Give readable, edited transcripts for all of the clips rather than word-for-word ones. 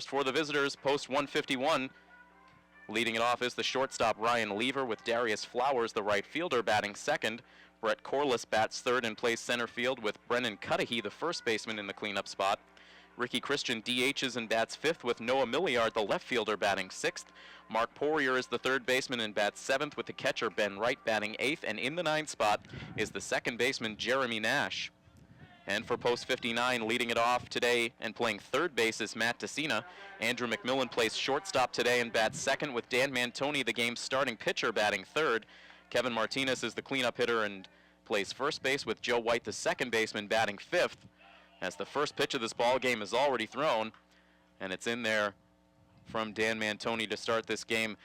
first for the visitors, post 151. Leading it off is the shortstop Ryan Lever, with Darius Flowers, the right fielder, batting second. Brett Corliss bats third and plays center field, with Brennan Cudahy, the first baseman, in the cleanup spot. Ricky Christian DHs and bats fifth, with Noah Milliard, the left fielder, batting sixth. Mark Poirier is the third baseman and bats seventh, with the catcher Ben Wright batting eighth. And in the ninth spot is the second baseman Jeremy Nash. And for post 59, leading it off today and playing third base is Matt Tessina. Andrew McMillan plays shortstop today and bats second, with Dan Mantoni, the game's starting pitcher, batting third. Kevin Martinez is the cleanup hitter and plays first base, with Joe White, the second baseman, batting fifth. As the first pitch of this ball game is already thrown, and it's in there from Dan Mantoni to start this game.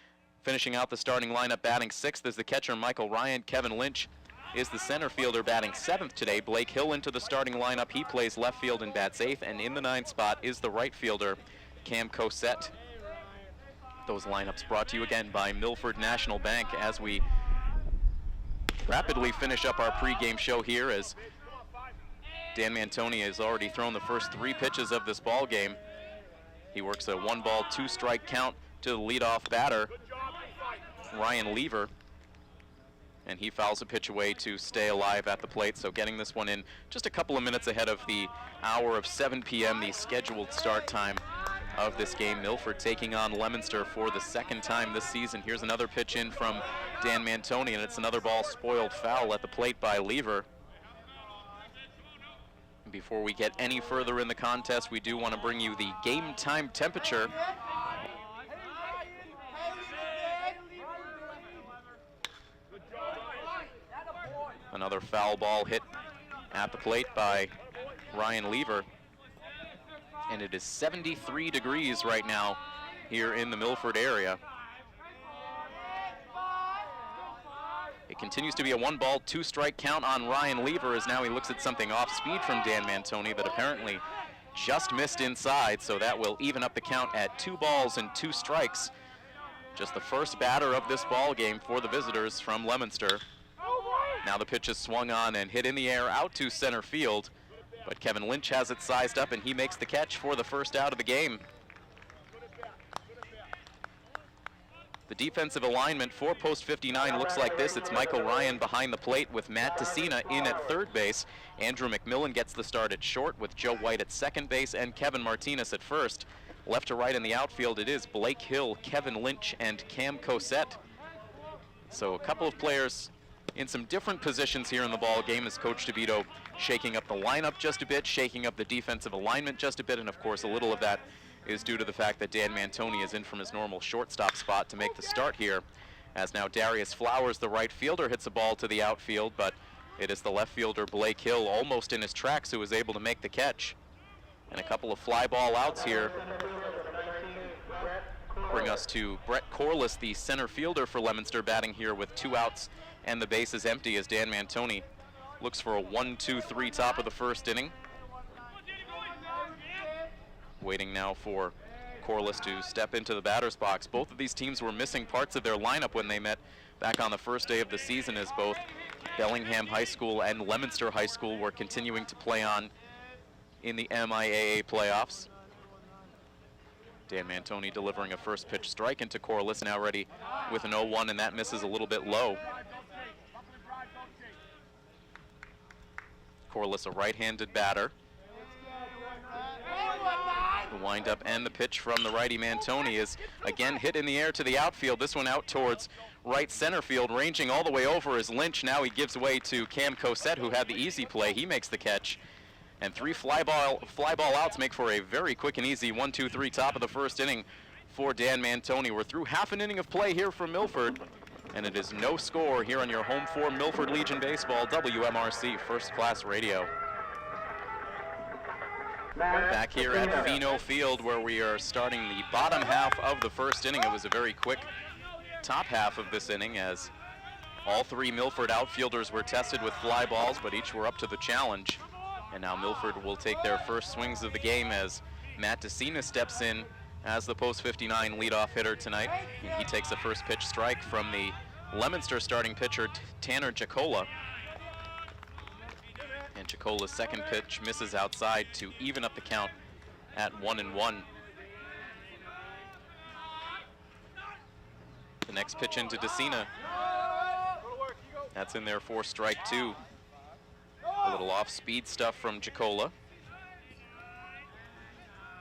Finishing out the starting lineup, batting sixth is the catcher Michael Ryan. Kevin Lynch is the center fielder, batting seventh today. Blake Hill into the starting lineup. He plays left field and bats eighth. And in the ninth spot is the right fielder, Cam Cosette. Those lineups brought to you again by Milford National Bank as we rapidly finish up our pregame show here, as Dan Mantoni has already thrown the first three pitches of this ball game. He works a 1-ball, 2-strike count to the leadoff batter, Ryan Lever, and he fouls a pitch away to stay alive at the plate. So getting this one in just a couple of minutes ahead of the hour of 7 p.m., the scheduled start time of this game. Milford taking on Leominster for the second time this season. Here's another pitch in from Dan Mantoni, and it's another ball spoiled foul at the plate by Lever. Before we get any further in the contest, we do want to bring you the game time temperature. Another foul ball hit at the plate by Ryan Lever. And it is 73 degrees right now here in the Milford area. It continues to be a 1-ball, 2-strike count on Ryan Lever, as now he looks at something off speed from Dan Mantoni that apparently just missed inside, so that will even up the count at 2 balls and 2 strikes. Just the first batter of this ball game for the visitors from Leominster. Now the pitch is swung on and hit in the air out to center field, but Kevin Lynch has it sized up and he makes the catch for the first out of the game. The defensive alignment for post 59 looks like this. It's Michael Ryan behind the plate with Matt Tessina in at third base. Andrew McMillan gets the start at short with Joe White at second base and Kevin Martinez at first. Left to right in the outfield, it is Blake Hill, Kevin Lynch, and Cam Cosette. So a couple of players in some different positions here in the ball game, as Coach DeVito shaking up the lineup just a bit, shaking up the defensive alignment just a bit, and of course a little of that is due to the fact that Dan Mantoni is in from his normal shortstop spot to make the start here. As now Darius Flowers, the right fielder, hits a ball to the outfield, but it is the left fielder Blake Hill, almost in his tracks, who is able to make the catch. And a couple of fly ball outs here bring us to Brett Corliss, the center fielder for Leominster, batting here with 2 outs and the base is empty, as Dan Mantoni looks for a 1-2-3 top of the first inning. Waiting now for Corliss to step into the batter's box. Both of these teams were missing parts of their lineup when they met back on the first day of the season, as both Bellingham High School and Leominster High School were continuing to play on in the MIAA playoffs. Dan Mantoni delivering a first pitch strike into Corliss, now ready with an 0-1, and that misses a little bit low. Corliss, a right-handed batter. The windup and the pitch from the righty Mantoni is again hit in the air to the outfield. This one out towards right center field, ranging all the way over is Lynch. Now he gives way to Cam Cosette, who had the easy play. He makes the catch. And 3 fly ball outs make for a very quick and easy 1-2-3 top of the first inning for Dan Mantoni. We're through half an inning of play here from Milford, and it is no score here on your home for Milford Legion Baseball, WMRC First Class Radio. Back here at Fino Field, where we are starting the bottom half of the first inning. It was a very quick top half of this inning, as all 3 Milford outfielders were tested with fly balls, but each were up to the challenge. And now Milford will take their first swings of the game as Matt Tessina steps in as the post 59 leadoff hitter tonight. And he takes a first pitch strike from the Leominster starting pitcher Tanner Jacola. And Jacola's second pitch misses outside to even up the count at 1-1. The next pitch into Decina. That's in there for strike 2. A little off-speed stuff from Jacola.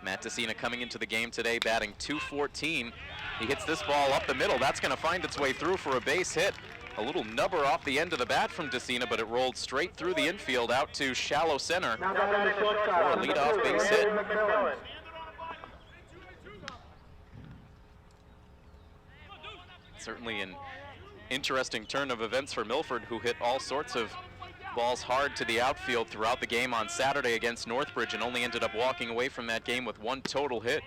Matt Decina coming into the game today, batting .214. He hits this ball up the middle. That's going to find its way through for a base hit. A little nubber off the end of the bat from Decina, but it rolled straight through the infield out to shallow center for a leadoff base hit. Certainly an interesting turn of events for Milford, who hit all sorts of balls hard to the outfield throughout the game on Saturday against Northbridge and only ended up walking away from that game with 1 total hit.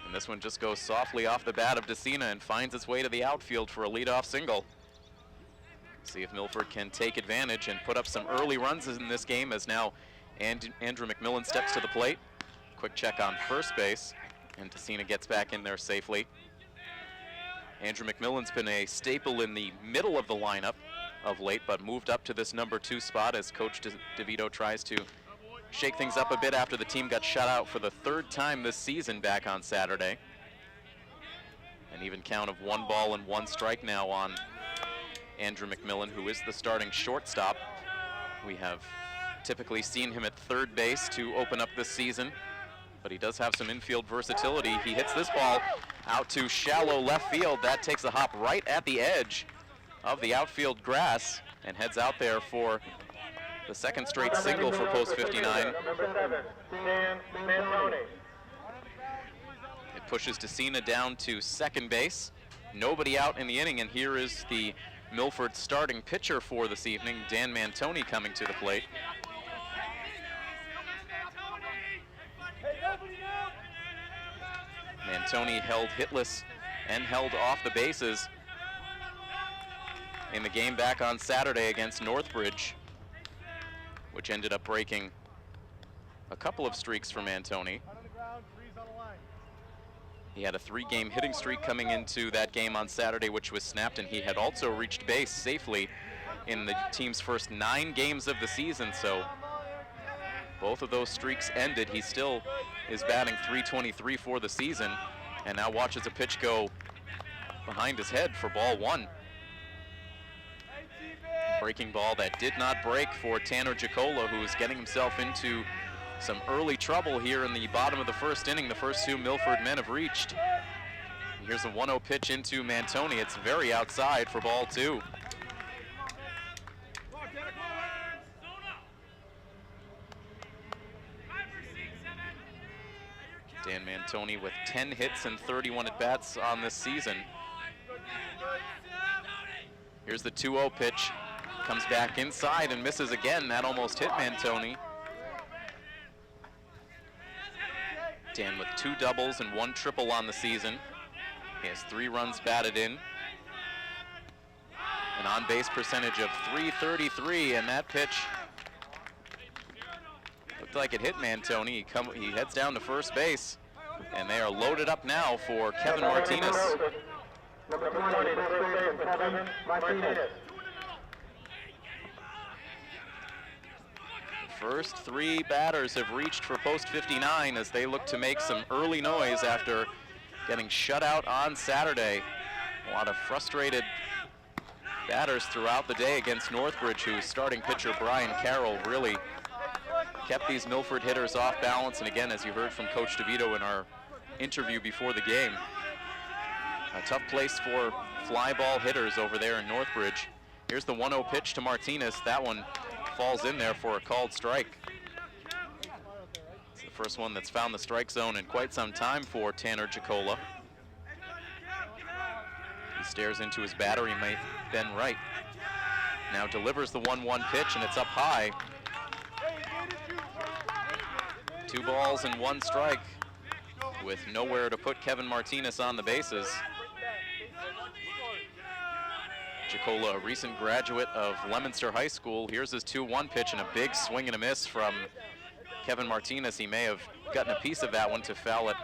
And this one just goes softly off the bat of Decina and finds its way to the outfield for a leadoff single. See if Milford can take advantage and put up some early runs in this game, as now Andrew McMillan steps to the plate. Quick check on first base, and Decina gets back in there safely. Andrew McMillan's been a staple in the middle of the lineup of late, but moved up to this number 2 spot as Coach DeVito tries to shake things up a bit after the team got shut out for the 3rd time this season back on Saturday. An even count of 1 ball and 1 strike now on Andrew McMillan, who is the starting shortstop. We have typically seen him at 3rd base to open up this season, but he does have some infield versatility. He hits this ball out to shallow left field. That takes a hop right at the edge of the outfield grass and heads out there for the 2nd straight single for post 59. It pushes Decina down to 2nd base. Nobody out in the inning, and here is the Milford starting pitcher for this evening, Dan Mantoni, coming to the plate. Mantoni held hitless and held off the bases in the game back on Saturday against Northbridge, which ended up breaking a couple of streaks for Mantoni. He had a 3-game hitting streak coming into that game on Saturday, which was snapped, and he had also reached base safely in the team's first 9 games of the season, so both of those streaks ended. He still is batting .323 for the season, and now watches a pitch go behind his head for ball 1. Breaking ball that did not break for Tanner Jacola, who is getting himself into some early trouble here in the bottom of the 1st inning. The first 2 Milford men have reached. And here's a 1-0 pitch into Mantoni. It's very outside for ball 2. Dan Mantoni with 10 hits and 31 at-bats on this season. Here's the 2-0 pitch. Comes back inside and misses again. That almost hit Mantoni. Dan with 2 doubles and 1 triple on the season. He has 3 runs batted in. An on-base percentage of .333, and that pitch looked like it hit Mantoni. He heads down to first base, and they are loaded up now for Kevin Martinez. Number 20, Kevin Martinez. First 3 batters have reached for post 59 as they look to make some early noise after getting shut out on Saturday. A lot of frustrated batters throughout the day against Northbridge, whose starting pitcher Brian Carroll really kept these Milford hitters off balance. And again, as you heard from Coach DeVito in our interview before the game, a tough place for fly ball hitters over there in Northbridge. Here's the 1-0 pitch to Martinez. That one falls in there for a called strike. It's the first one that's found the strike zone in quite some time for Tanner Jacola. He stares into his batter. He might bend right. Now delivers the 1-1 pitch, and it's up high. 2 balls and 1 strike with nowhere to put Kevin Martinez on the bases. Jacola, a recent graduate of Leominster High School. Here's his 2-1 pitch, and a big swing and a miss from Kevin Martinez. He may have gotten a piece of that one to foul it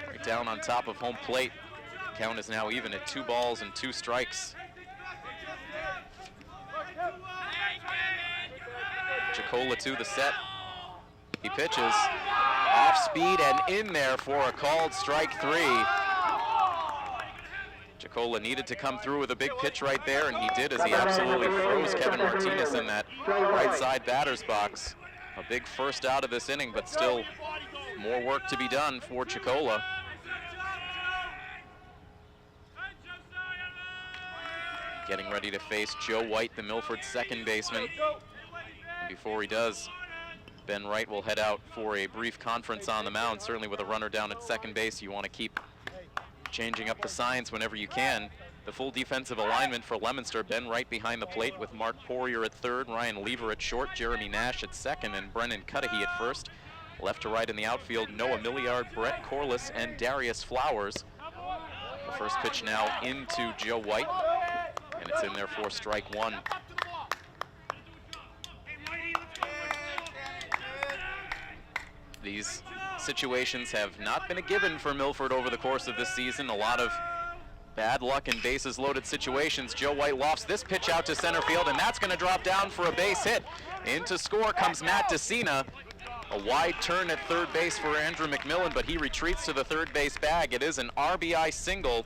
right down on top of home plate. The count is now even at 2 balls and 2 strikes. Jacola to the set. He pitches off speed and in there for a called strike 3. Chicola needed to come through with a big pitch right there, and he did, as he absolutely froze Kevin Martinez in that right side batter's box. A big first out of this inning, but still more work to be done for Chicola. Getting ready to face Joe White, the Milford second baseman. And before he does, Ben Wright will head out for a brief conference on the mound. Certainly with a runner down at second base, you want to keep changing up the signs whenever you can. The full defensive alignment for Leominster: Ben Wright behind the plate with Mark Poirier at third, Ryan Lever at short, Jeremy Nash at second, and Brennan Cudahy at first. Left to right in the outfield, Noah Milliard, Brett Corliss, and Darius Flowers. The first pitch now into Joe White, and it's in there for strike one. These situations have not been a given for Milford over the course of this season. A lot of bad luck in bases loaded situations. Joe White lofts this pitch out to center field, and that's going to drop down for a base hit. In to score comes Matt DeCina. A wide turn at third base for Andrew McMillan, but he retreats to the third base bag. It is an RBI single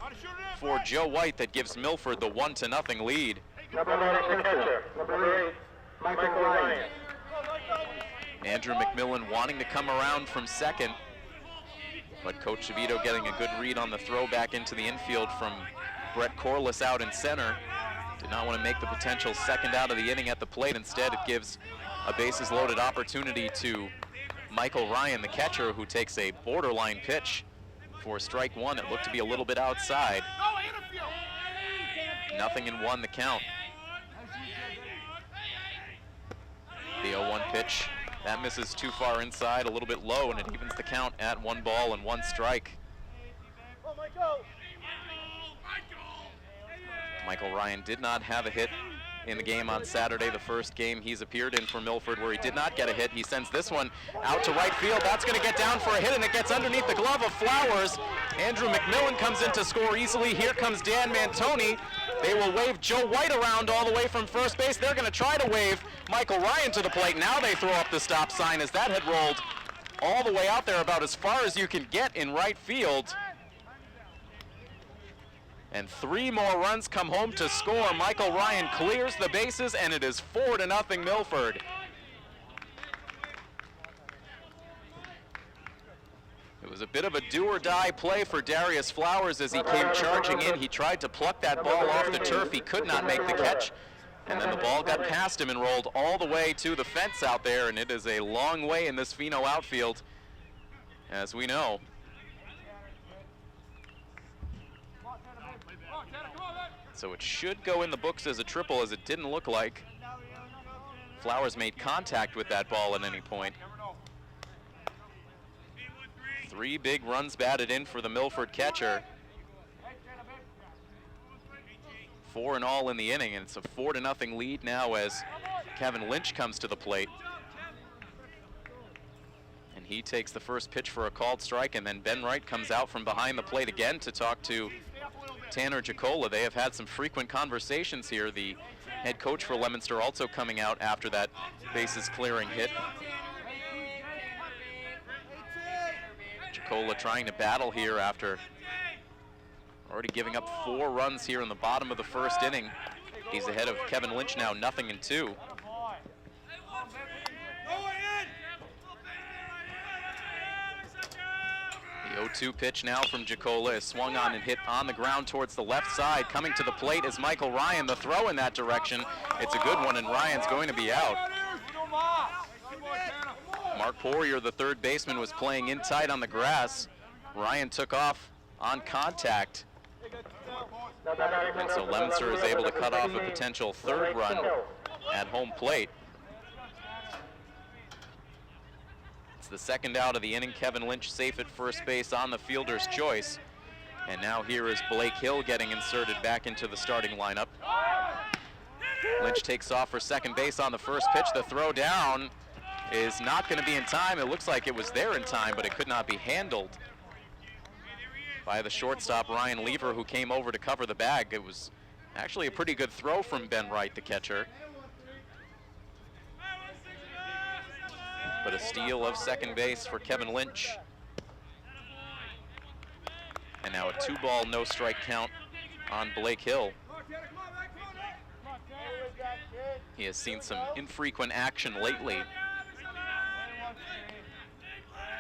for Joe White that gives Milford the 1-0 lead. Number 8, Michael Ryan. Andrew McMillan wanting to come around from second, but Coach Shavito getting a good read on the throw back into the infield from Brett Corliss out in center. Did not want to make the potential second out of the inning at the plate. Instead, it gives a bases loaded opportunity to Michael Ryan, the catcher, who takes a borderline pitch for strike one. It looked to be a little bit outside. 0-1 the count. The 0-1 pitch, that misses too far inside, a little bit low, and it evens the count at 1 ball and 1 strike. Michael Ryan did not have a hit in the game on Saturday, the first game he's appeared in for Milford, where he did not get a hit. He sends this one out to right field. That's going to get down for a hit, and it gets underneath the glove of Flowers. Andrew McMillan comes in to score easily. Here comes Dan Mantoni. They will wave Joe White around all the way from first base. They're going to try to wave Michael Ryan to the plate. Now they throw up the stop sign, as that had rolled all the way out there about as far as you can get in right field. And 3 more runs come home to score. Michael Ryan clears the bases, and it is 4-0 Milford. It was a bit of a do-or-die play for Darius Flowers as he came charging in. He tried to pluck that ball off the turf. He could not make the catch, and then the ball got past him and rolled all the way to the fence out there, and it is a long way in this Fino outfield, as we know. So it should go in the books as a triple, as it didn't look like. Flowers made contact with that ball at any point. 3 big runs batted in for the Milford catcher. 4 in all in the inning, and it's a 4-0 lead now as Kevin Lynch comes to the plate. And he takes the first pitch for a called strike, and then Ben Wright comes out from behind the plate again to talk to Tanner Chicola. They have had some frequent conversations here. The head coach for Leominster also coming out after that bases clearing hit. Chicola trying to battle here after already giving up 4 runs here in the bottom of the first inning. He's ahead of Kevin Lynch now, 0-2. The 0-2 pitch now from Chicola is swung on and hit on the ground towards the left side. Coming to the plate is Michael Ryan. The throw in that direction, it's a good one, and Ryan's going to be out. Mark Poirier, the third baseman, was playing in tight on the grass. Ryan took off on contact. And so Leominster is able to cut off a potential 3rd run at home plate. It's the 2nd out of the inning. Kevin Lynch safe at first base on the fielder's choice. And now here is Blake Hill getting inserted back into the starting lineup. Lynch takes off for second base on the first pitch. The throw down is not going to be in time. It looks like it was there in time, but it could not be handled by the shortstop, Ryan Lever, who came over to cover the bag. It was actually a pretty good throw from Ben Wright, the catcher. But a steal of second base for Kevin Lynch. And now a 2-ball, no strike count on Blake Hill. He has seen some infrequent action lately.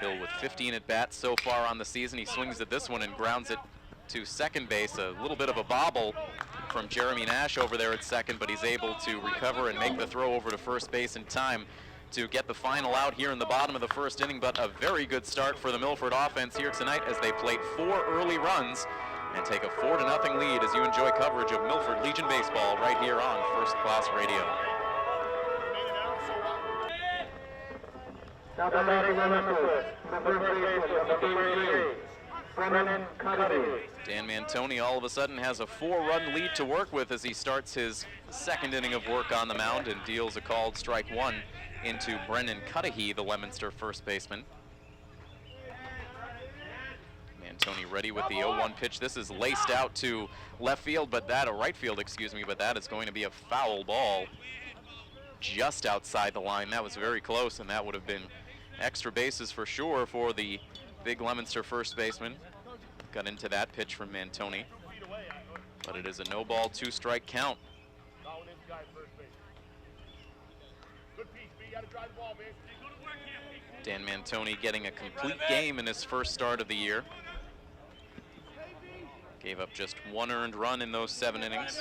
Hill with 15 at-bats so far on the season. He swings at this one and grounds it to second base. A little bit of a bobble from Jeremy Nash over there at second, but he's able to recover and make the throw over to first base in time to get the final out here in the bottom of the first inning. But a very good start for the Milford offense here tonight as they plate 4 early runs and take a 4-0 lead as you enjoy coverage of Milford Legion baseball right here on First Class Radio. Now batting number 33, Brennan Cuddy. Dan Mantoni all of a sudden has a 4-run lead to work with as he starts his second inning of work on the mound and deals a called strike 1 into Brennan Cudahy, the Leominster first baseman. Mantoni ready with the 0-1 pitch. This is laced out to left field, but that, or right field, excuse me, but that is going to be a foul ball just outside the line. That was very close, and that would have been extra bases for sure for the big Leominster first baseman. Got into that pitch from Mantoni, but it is a no-ball, 2-strike count. Dan Mantoni getting a complete game in his first start of the year. Gave up just 1 earned run in those 7 innings.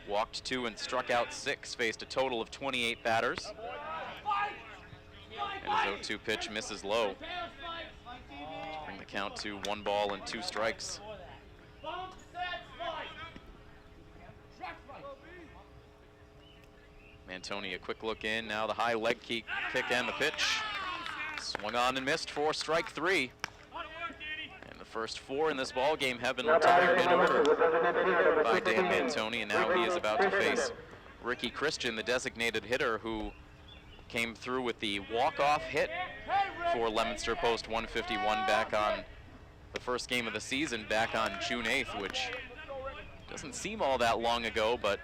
Walked 2 and struck out 6, faced a total of 28 batters. And his 0-2 pitch misses low. Bring the count to 1 ball and 2 strikes. Mantoni, a quick look in, now the high leg kick and the pitch. Swung on and missed for strike 3. And the first 4 in this ball game have been retired in order by Dan Mantoni, and now he is about to face Ricky Christian, the designated hitter, who came through with the walk-off hit for Leominster Post 151 back on the first game of the season, back on June 8th, which doesn't seem all that long ago, but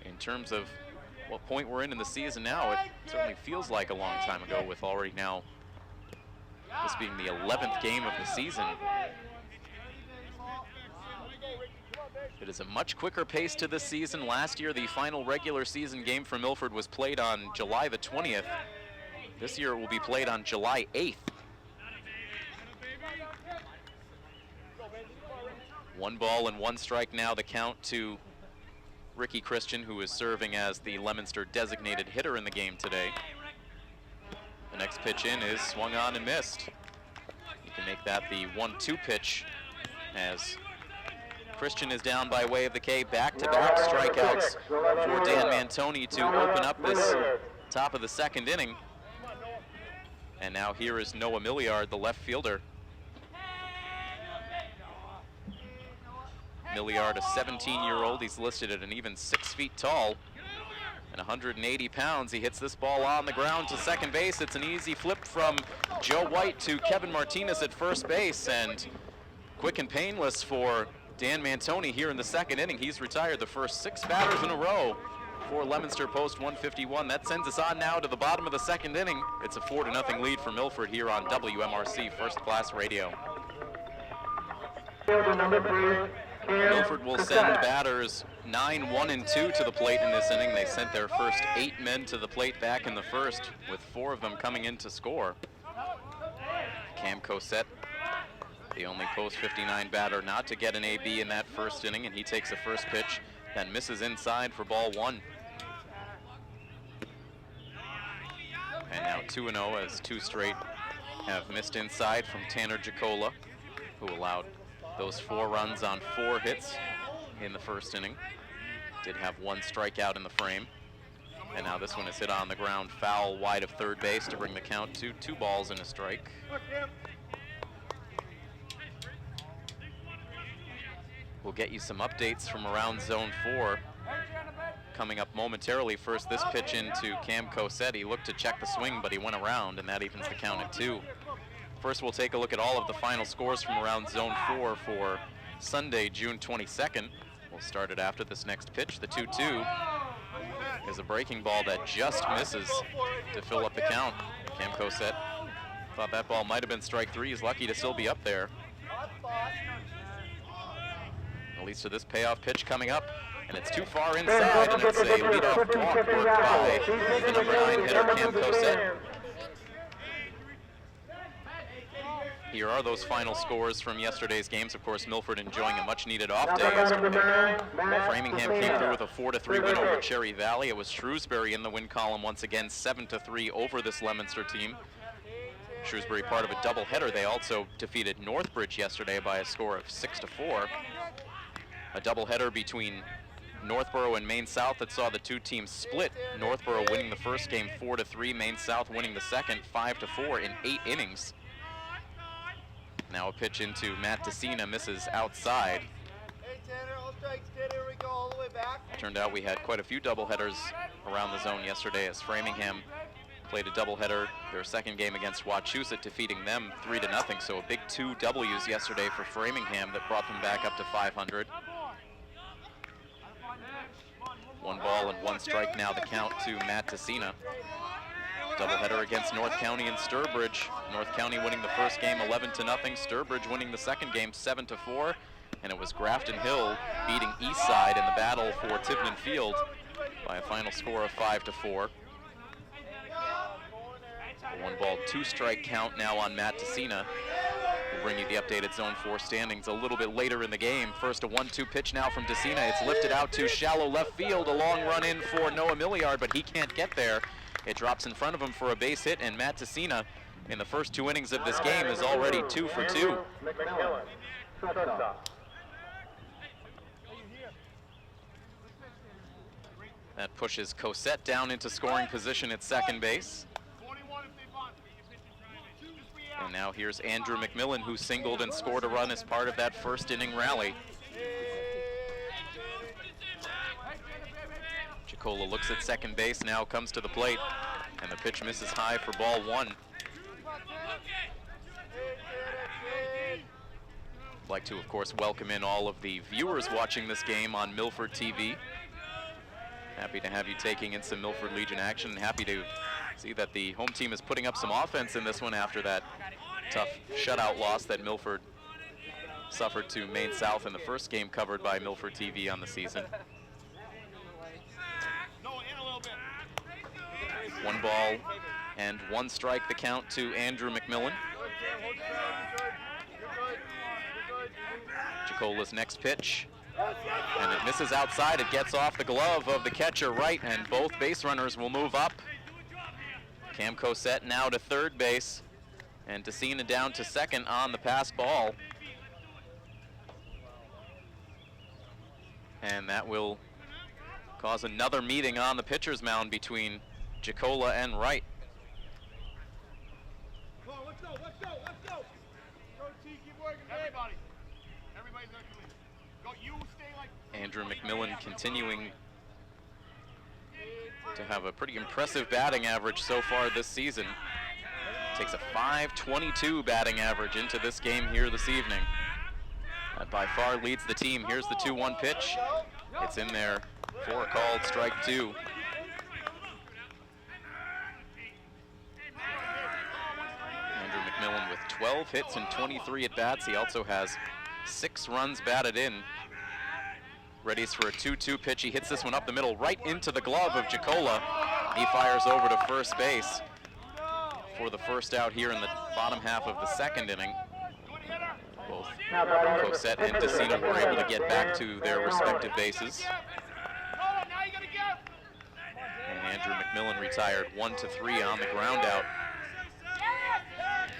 in terms of what point we're in the season now, it certainly feels like a long time ago, with already now this being the 11th game of the season. It is a much quicker pace to this season. Last year, the final regular season game for Milford was played on July the 20th. This year it will be played on July 8th. 1 ball and 1 strike now, the count to Ricky Christian, who is serving as the Leominster designated hitter in the game today. The next pitch in is swung on and missed. You can make that the 1-2 pitch as Christian is down by way of the K. Back-to-back strikeouts for Dan Mantoni to open up this top of the second inning. And now here is Noah Milliard, the left fielder. Milliard, a 17-year-old. He's listed at an even 6 feet tall and 180 pounds. He hits this ball on the ground to second base. It's an easy flip from Joe White to Kevin Martinez at first base, and quick and painless for Dan Mantoni here in the second inning. He's retired the first 6 batters in a row for Leominster Post 151. That sends us on now to the bottom of the second inning. It's a 4-0 lead for Milford here on WMRC First Class Radio. Milford will send batters 9, 1, and 2 to the plate in this inning. They sent their first 8 men to the plate back in the first, with 4 of them coming in to score. Cam Cosette, the only post 59 batter not to get an AB in that first inning, and he takes the first pitch, then misses inside for ball 1. And now 2-0 as 2 straight have missed inside from Tanner Jacola, who allowed those 4 runs on 4 hits in the first inning. Did have 1 strikeout in the frame. And now this one is hit on the ground foul wide of third base to bring the count to 2 balls and a strike. We'll get you some updates from around zone 4 coming up momentarily. First, this pitch into Cam Cosette. He looked to check the swing, but he went around, and that evens the count at 2. First, we'll take a look at all of the final scores from around zone 4 for Sunday, June 22nd. We'll start it after this next pitch. The 2-2 is a breaking ball that just misses to fill up the count. Cam Cosette thought that ball might have been strike 3. He's lucky to still be up there. Well, leads to this payoff pitch coming up, and it's too far inside, and it's a leadoff walk worked by the number 9 hitter, Cam Cosette. Here are those final scores from yesterday's games. Of course, Milford enjoying a much-needed off day yesterday. Framingham came through with a 4-3 win over Cherry Valley. It was Shrewsbury in the win column once again, 7-3 over this Leominster team. Shrewsbury part of a doubleheader. They also defeated Northbridge yesterday by a score of 6-4. A doubleheader between Northborough and Maine South that saw the two teams split. Northborough winning the first game 4-3, Maine South winning the second 5-4 in 8 innings. Now a pitch into Matt DeCina, misses outside. Turned out we had quite a few doubleheaders around the zone yesterday as Framingham played a doubleheader, their second game against Wachusett, defeating them 3-0. So a big 2 W's yesterday for Framingham that brought them back up to 500. 1 ball and 1 strike now the count to Matt DeCina. Doubleheader against North County and Sturbridge. North County winning the first game 11-0. Sturbridge winning the second game 7-4. And it was Grafton Hill beating Eastside in the battle for Tivnan Field by a final score of 5-4. 1 ball, 2 strike count now on Matt DeCina. We'll bring you the updated Zone 4 standings a little bit later in the game. First, a 1-2 pitch now from DeCina. It's lifted out to shallow left field. A long run in for Noah Milliard, but he can't get there. It drops in front of him for a base hit, and Matt DeCina, in the first 2 innings of this game, is already 2 for 2. That pushes Cosette down into scoring position at second base. And now here's Andrew McMillan, who singled and scored a run as part of that first inning rally. Jacola looks at second base, now comes to the plate, and the pitch misses high for ball 1. I'd like to, of course, welcome in all of the viewers watching this game on Milford TV. Happy to have you taking in some Milford Legion action, and happy to see that the home team is putting up some offense in this one after that tough shutout loss that Milford suffered to Maine South in the first game covered by Milford TV on the season. 1 ball and 1 strike the count to Andrew McMillan. Jacola's next pitch, and it misses outside. It gets off the glove of the catcher right, and both base runners will move up. Cam Cosette now to third base, and DeCina down to second on the pass ball. And that will cause another meeting on the pitcher's mound between Jacola and Wright. Come on, let's go. Go T, keep working, everybody. Everybody's working. Go, you stay like. Andrew McMillan continuing to have a pretty impressive batting average so far this season. Takes a .522 batting average into this game here this evening. That by far leads the team. Here's the 2-1 pitch. It's in there for a called strike 2. Andrew McMillan with 12 hits and 23 at-bats. He also has 6 runs batted in. Readies for a 2-2 pitch. He hits this one up the middle, right into the glove of Jacola. He fires over to first base for the first out here in the bottom half of the second inning. Both Cosette and DeCina were able to get back to their respective bases. And Andrew McMillan retired 1-3 on the ground out.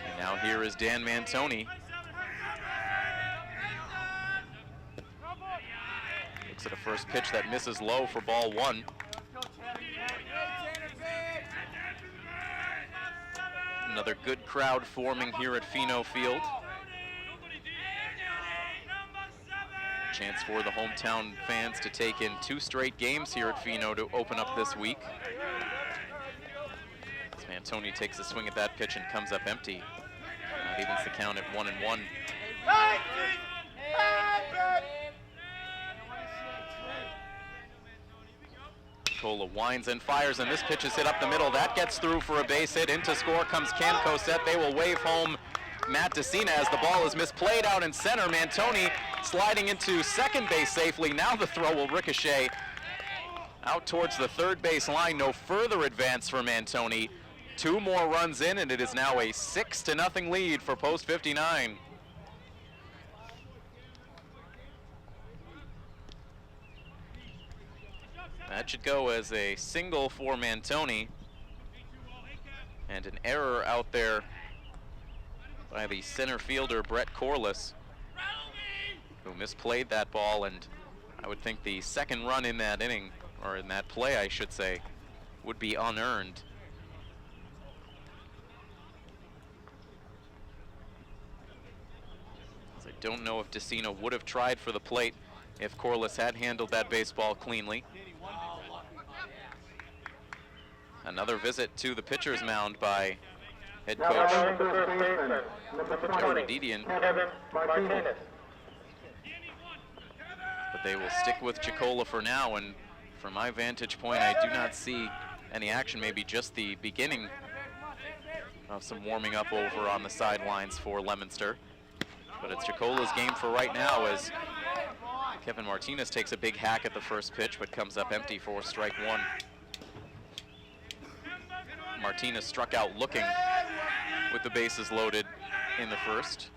And now here is Dan Mantoni. Looks at a first pitch that misses low for ball 1. Another good crowd forming here at Fino Field. Chance for the hometown fans to take in 2 straight games here at Fino to open up this week. As Mantoni takes a swing at that pitch and comes up empty. That evens the count at 1-1. Cola winds and fires, and this pitch is hit up the middle. That gets through for a base hit. Into score comes Cam Cosette. They will wave home Matt DeCina as the ball is misplayed out in center. Mantoni sliding into second base safely. Now the throw will ricochet out towards the third base line. No further advance for Mantoni. 2 more runs in, and it is now a 6-0 lead for Post 59. That should go as a single for Mantoni. And an error out there by the center fielder, Brett Corliss, who misplayed that ball, and I would think the second run in that inning, or in that play, I should say, would be unearned. I don't know if DeCino would have tried for the plate if Corliss had handled that baseball cleanly. Another visit to the pitcher's mound by head coach Jeffrey Didion. But they will stick with Chicola for now, and from my vantage point, I do not see any action, maybe just the beginning of some warming up over on the sidelines for Leominster. But it's Chicola's game for right now, as Kevin Martinez takes a big hack at the first pitch, but comes up empty for strike 1. Martinez struck out looking with the bases loaded in the first.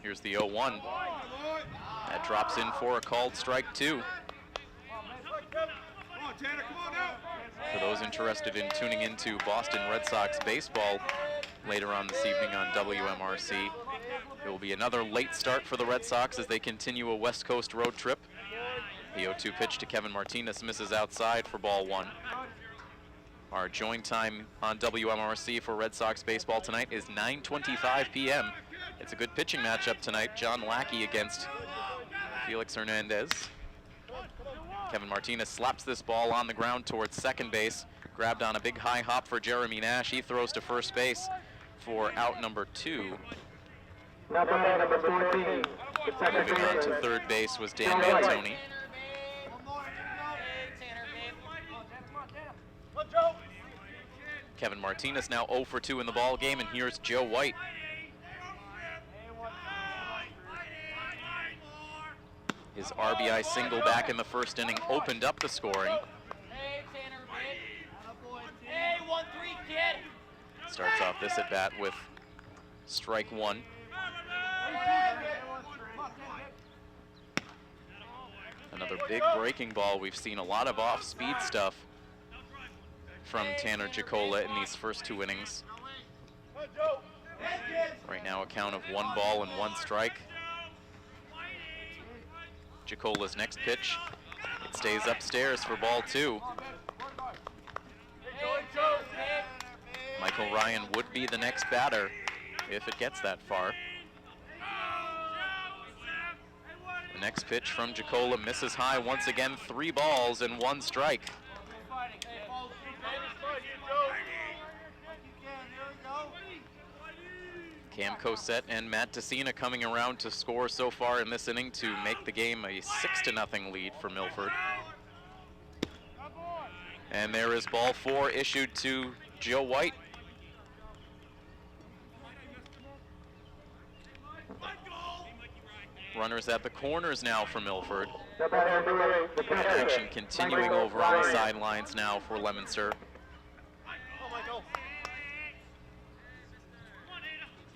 Here's the 0-1. That drops in for a called strike 2. For those interested in tuning into Boston Red Sox baseball later on this evening on WMRC, it will be another late start for the Red Sox as they continue a West Coast road trip. The 0-2 pitch to Kevin Martinez misses outside for ball 1. Our join time on WMRC for Red Sox baseball tonight is 9:25 p.m. It's a good pitching matchup tonight. John Lackey against Felix Hernandez. Kevin Martinez slaps this ball on the ground towards second base. Grabbed on a big high hop for Jeremy Nash. He throws to first base for out number 2. Number 14. Moving on to third base was Dan Mantoni. Kevin Martinez now 0 for 2 in the ball game, and here's Joe White. His RBI single back in the first inning opened up the scoring. Starts off this at bat with strike 1. Another big breaking ball. We've seen a lot of off-speed stuff from Tanner Chicola in these first 2 innings. Right now a count of 1 ball and 1 strike. Chicola's next pitch, it stays upstairs for ball 2. Michael Ryan would be the next batter if it gets that far. The next pitch from Chicola misses high once again, 3 balls and 1 strike. Cam Cosette and Matt DeCino coming around to score so far in this inning to make the game a 6-0 lead for Milford. And there is ball 4 issued to Joe White. Runners at the corners now for Milford. Action continuing over on the sidelines now for Leominster.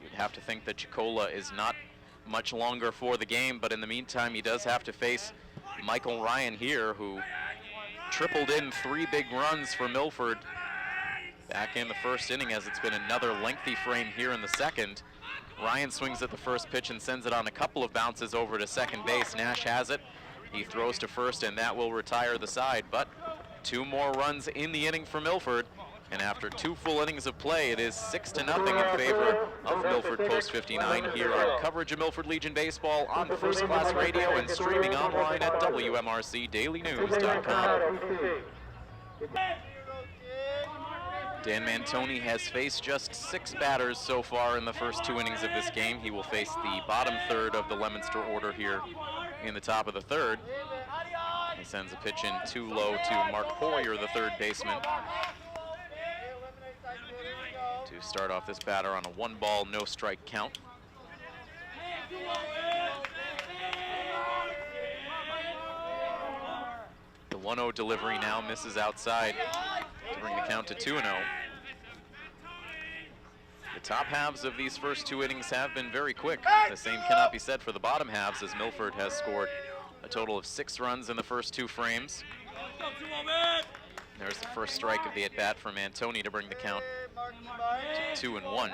You'd have to think that Chicola is not much longer for the game, but in the meantime he does have to face Michael Ryan here, who tripled in 3 big runs for Milford back in the first inning, as it's been another lengthy frame here in the second. Ryan swings at the first pitch and sends it on a couple of bounces over to second base. Nash has it. He throws to first, and that will retire the side. But 2 more runs in the inning for Milford. And after 2 full innings of play, it is 6-0 in favor of Milford Post 59 here on coverage of Milford Legion Baseball on First Class Radio and streaming online at WMRCDailyNews.com. Dan Mantoni has faced just 6 batters so far in the first 2 innings of this game. He will face the bottom third of the Leominster order here in the top of the third. He sends a pitch in too low to Mark Poirier, the third baseman, to start off this batter on a 1 ball, no strike count. 1-0 delivery now misses outside to bring the count to 2-0. The top halves of these first two innings have been very quick. The same cannot be said for the bottom halves, as Milford has scored a total of 6 runs in the first 2 frames. There's the first strike of the at-bat from Antoni to bring the count to 2-1.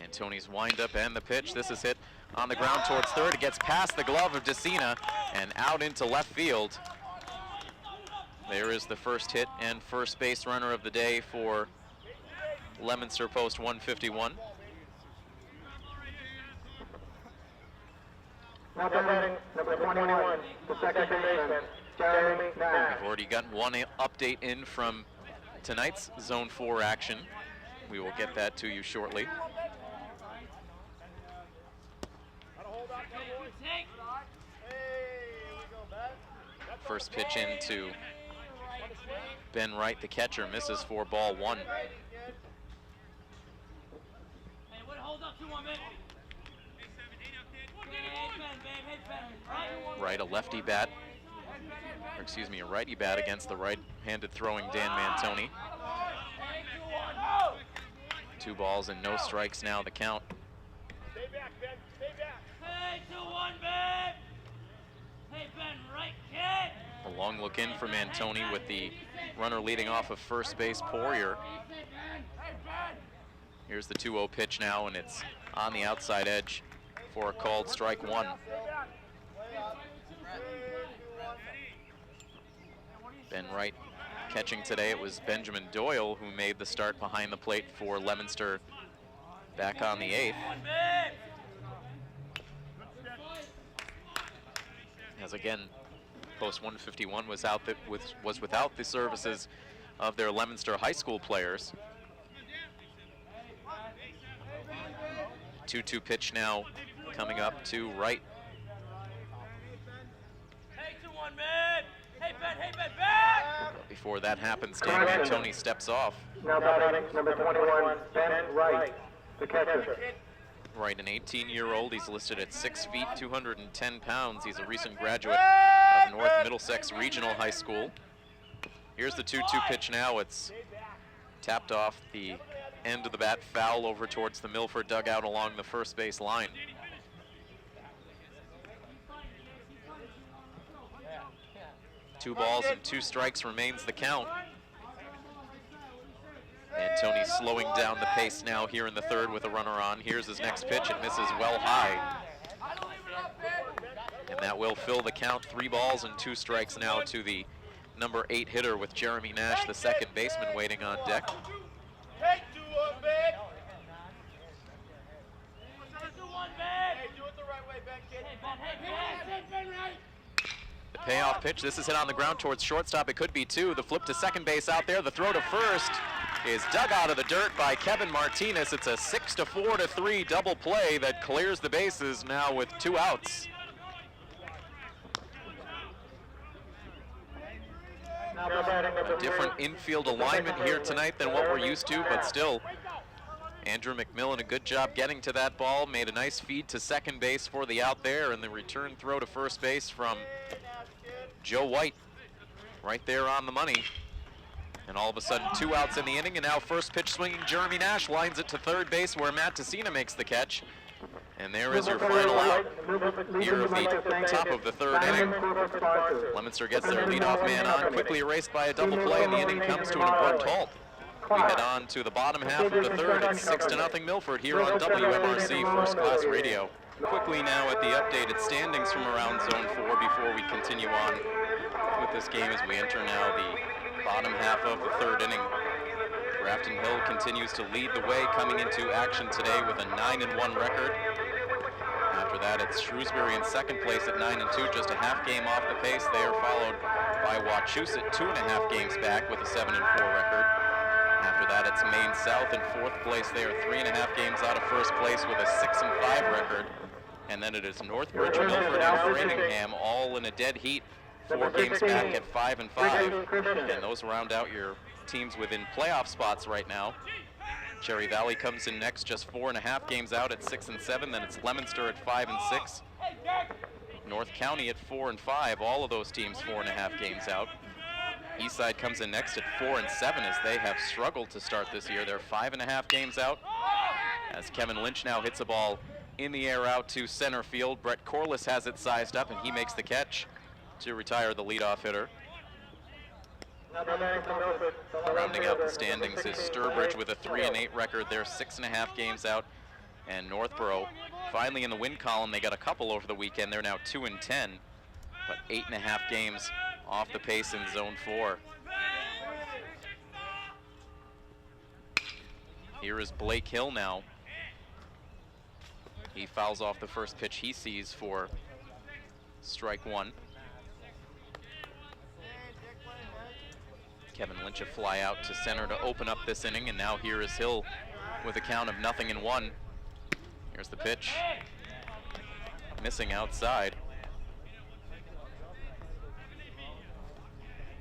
Antoni's windup and the pitch. This is hit on the ground towards third. It gets past the glove of Decina and out into left field. There is the first hit and first base runner of the day for Leominster post 151. Now batting number 21, the second baseman, Jeremy Nash. We've already gotten one update in from tonight's Zone 4 action. We will get that to you shortly. First pitch in to Ben Wright, the catcher, misses for ball 1. Wright, a lefty bat, or excuse me, a righty bat against the right-handed throwing Dan Mantoni. 2 balls and no strikes now, the count. Stay back, Ben. Stay back. Hey, 2-1, Ben. Hey, Ben, right, kid. A long look in for Mantoni with the runner leading off of first base, Poirier. Here's the 2-0 pitch now, and it's on the outside edge for a called strike 1. Ben Wright catching today. It was Benjamin Doyle who made the start behind the plate for Leominster back on the 8th. As again, post 151 was without the services of their Leominster high school players. 2-2 pitch now coming up to Wright. Hey, 2-1, Ben. Hey, Ben, back. But before that happens, Dan Mantoni steps off. Now batting number 21, Ben Wright, the catcher. Wright, an 18-year-old. He's listed at 6 feet, 210 pounds. He's a recent graduate of North Middlesex Regional High School. Here's the 2-2 pitch now. It's tapped off the end of the bat, foul over towards the Milford dugout along the first base line. Two balls and 2 strikes remains the count. Antoni slowing down the pace now here in the 3rd with a runner on. Here's his next pitch. It misses well high. And that will fill the count. 3 balls and 2 strikes now to the number 8 hitter with Jeremy Nash, the second baseman, waiting on deck. The payoff pitch, this is hit on the ground towards shortstop. It could be 2. The flip to second base out there. The throw to first is dug out of the dirt by Kevin Martinez. It's a 6-4-3 double play that clears the bases now with 2 outs. A different infield alignment here tonight than what we're used to, but still, Andrew McMillan, a good job getting to that ball, made a nice feed to second base for the out there, and the return throw to first base from Joe White right there on the money. And all of a sudden 2 outs in the inning, and now first pitch swinging Jeremy Nash lines it to third base where Matt Tessina makes the catch. And there is your final out here of the top of the 3rd inning. Leominster gets their leadoff man on, quickly erased by a double play, and the inning comes to an abrupt halt. We head on to the bottom half of the 3rd. It's 6-0 Milford here on WMRC First Class Radio. Quickly now at the updated standings from around Zone 4 before we continue on with this game as we enter now the bottom half of the 3rd inning. Grafton Hill continues to lead the way coming into action today with a 9-1 record. After that, it's Shrewsbury in second place at 9-2, just a half game off the pace. They are followed by Wachusett, 2.5 games back with a 7-4 record. After that, it's Maine South in 4th place. They are 3.5 games out of first place with a 6-5 record. And then it is Northbridge, Milford, and Framingham all in a dead heat, 4 games back at 5-5. And those round out your teams within playoff spots right now. Cherry Valley comes in next, just 4.5 games out at 6-7. Then it's Leominster at 5-6. North County at 4-5, all of those teams 4.5 games out. Eastside comes in next at 4-7 as they have struggled to start this year. They're 5.5 games out. As Kevin Lynch now hits a ball in the air out to center field. Brett Corliss has it sized up and he makes the catch to retire the leadoff hitter. Rounding out the standings is Sturbridge with a 3-8 record. They're 6.5 games out. And Northborough finally in the win column. They got a couple over the weekend. They're now 2-10, but 8.5 games off the pace in Zone 4. Here is Blake Hill now. He fouls off the first pitch he sees for strike one. Kevin Lynch a fly out to center to open up this inning, and now here is Hill with a count of 0-1. Here's the pitch. Missing outside.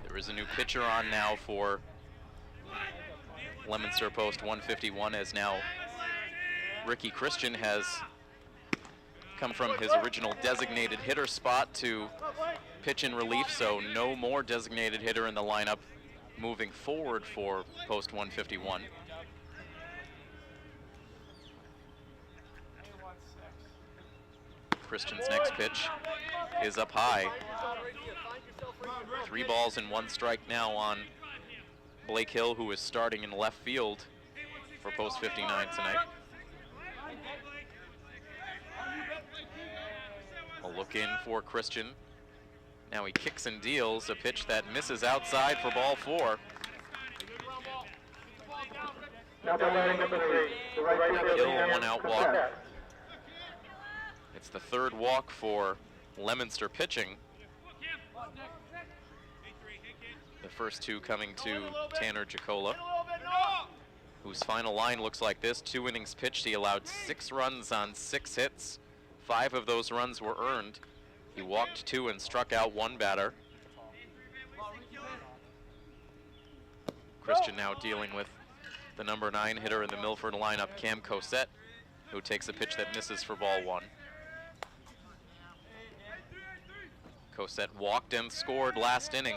There is a new pitcher on now for Leominster post 151, as now Ricky Christian has come from his original designated hitter spot to pitch in relief, so no more designated hitter in the lineup moving forward for post 151. Christian's next pitch is up high. 3 balls and 1 strike now on Blake Hill, who is starting in left field for post 59 tonight. A look in for Christian. Now he kicks and deals a pitch that misses outside for ball 4. Hill, 1-out walk. It's the 3rd walk for Leominster pitching. The first 2 coming to Tanner Jacola, whose final line looks like this. 2 innings pitched. He allowed 6 runs on 6 hits. 5 of those runs were earned. He walked 2 and struck out 1 batter. Christian now dealing with the number 9 hitter in the Milford lineup, Cam Cosette, who takes a pitch that misses for ball 1. Cosette walked and scored last inning.